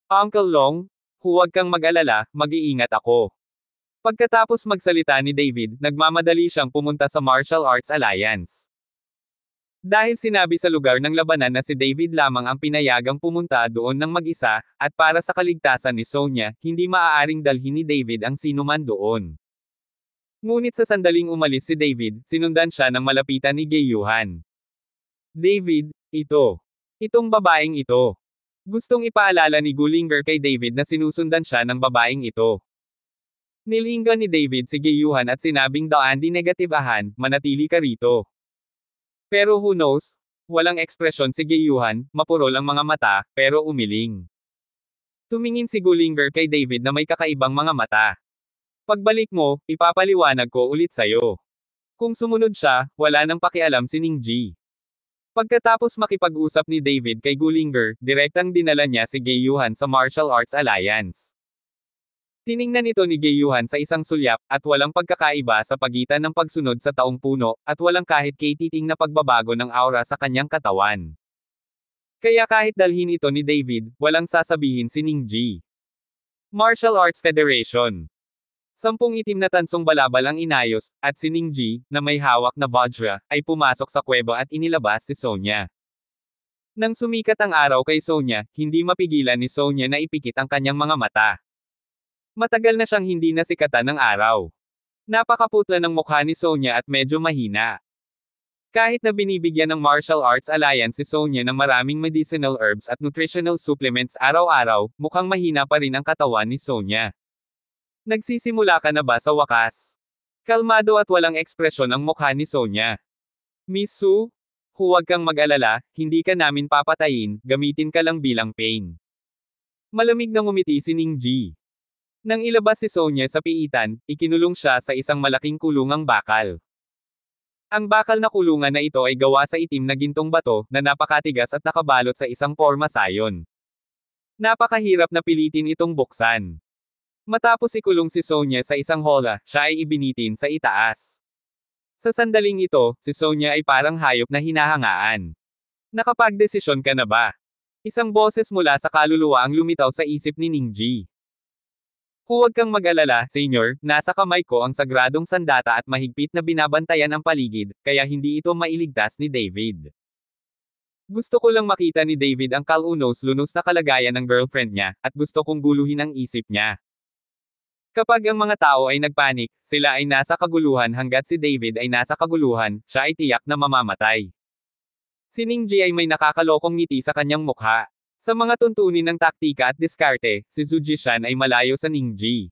Uncle Long, huwag kang mag-alala, mag-iingat ako. Pagkatapos magsalita ni David, nagmamadali siyang pumunta sa Martial Arts Alliance. Dahil sinabi sa lugar ng labanan na si David lamang ang pinayagang pumunta doon ng mag-isa, at para sa kaligtasan ni Sonya, hindi maaaring dalhin ni David ang sinuman doon. Ngunit sa sandaling umalis si David, sinundan siya ng malapitan ni Ge Yuhan. David, itong babaeng ito. Gustong ipaalala ni Gu Linger kay David na sinusundan siya ng babaeng ito. Nilinggan ni David si Ge Yuhan at sinabing daan di negatibahan, manatili ka rito. Pero who knows? Walang ekspresyon si Ge Yuhan, mapurol ang mga mata, pero umiling. Tumingin si Gu Linger kay David na may kakaibang mga mata. Pagbalik mo, ipapaliwanag ko ulit sa'yo. Kung sumunod siya, wala nang pakialam si Ning Ji. Pagkatapos makipag-usap ni David kay Gu Linger, direktang dinala niya si Ge Yuhan sa Martial Arts Alliance. Tiningnan ito ni Ge Yuhan sa isang sulyap, at walang pagkakaiba sa pagitan ng pagsunod sa taong puno, at walang kahit katiting na pagbabago ng aura sa kanyang katawan. Kaya kahit dalhin ito ni David, walang sasabihin si Ning Ji. Martial Arts Federation. 10 itim na tansong balabal ang inayos, at si Ning Ji, na may hawak na Vajra, ay pumasok sa kuweba at inilabas si Sonya. Nang sumikat ang araw kay Sonya, hindi mapigilan ni Sonya na ipikit ang kanyang mga mata. Matagal na siyang hindi nasikatan ng araw. Napakaputla ng mukha ni Sonya at medyo mahina. Kahit na binibigyan ng Martial Arts Alliance si Sonya ng maraming medicinal herbs at nutritional supplements araw-araw, mukhang mahina pa rin ang katawan ni Sonya. Nagsisimula ka na ba sa wakas? Kalmado at walang ekspresyon ang mukha ni Sonya. Miss Su, huwag kang mag-alala, hindi ka namin papatayin, gamitin ka lang bilang pain. Malamig na ngumiti si Ning Ji. Nang ilabas si Sonya sa piitan, ikinulong siya sa isang malaking kulungang bakal. Ang bakal na kulungan na ito ay gawa sa itim na gintong bato, na napakatigas at nakabalot sa isang porma sayon. Napakahirap na pilitin itong buksan. Matapos ikulong si Sonya sa isang hola, siya ay ibinitin sa itaas. Sa sandaling ito, si Sonya ay parang hayop na hinahangaan. Nakapagdesisyon ka na ba? Isang boses mula sa kaluluwa ang lumitaw sa isip ni Ningji. Huwag kang mag-alala, Senyor, nasa kamay ko ang sagradong sandata at mahigpit na binabantayan ang paligid, kaya hindi ito mailigtas ni David. Gusto ko lang makita ni David ang kalunos-lunos na kalagayan ng girlfriend niya, at gusto kong guluhin ang isip niya. Kapag ang mga tao ay nagpanik, sila ay nasa kaguluhan hanggat si David ay nasa kaguluhan, siya ay tiyak na mamamatay. Si Ningji ay may nakakalokong ngiti sa kanyang mukha. Sa mga tuntunin ng taktika at diskarte, si Zhu Jishan ay malayo sa Ningji.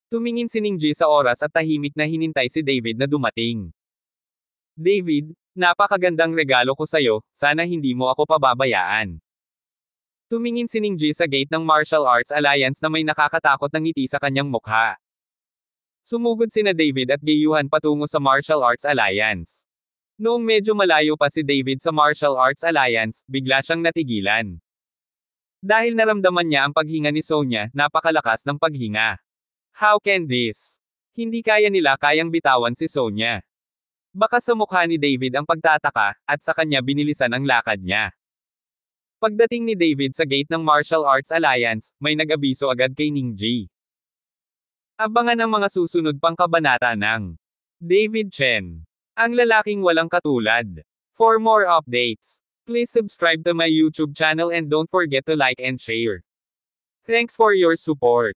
Tumingin si Ningji sa oras at tahimik na hinintay si David na dumating. David, napakagandang regalo ko sa'yo, sana hindi mo ako pababayaan. Tumingin si Ningji sa gate ng Martial Arts Alliance na may nakakatakot na ngiti sa kanyang mukha. Sumugod sina David at Gayuhan patungo sa Martial Arts Alliance. Noong medyo malayo pa si David sa Martial Arts Alliance, bigla siyang natigilan. Dahil naramdaman niya ang paghinga ni Sonya, napakalakas ng paghinga. How can this? Hindi kaya nila kayang bitawan si Sonya. Baka sa mukha ni David ang pagtataka, at sa kanya binilisan ang lakad niya. Pagdating ni David sa gate ng Martial Arts Alliance, may nag-abiso agad kay Ningji. Abangan ang mga susunod pang kabanata ng David Chen, ang lalaking walang katulad. For more updates, please subscribe to my YouTube channel and don't forget to like and share. Thanks for your support.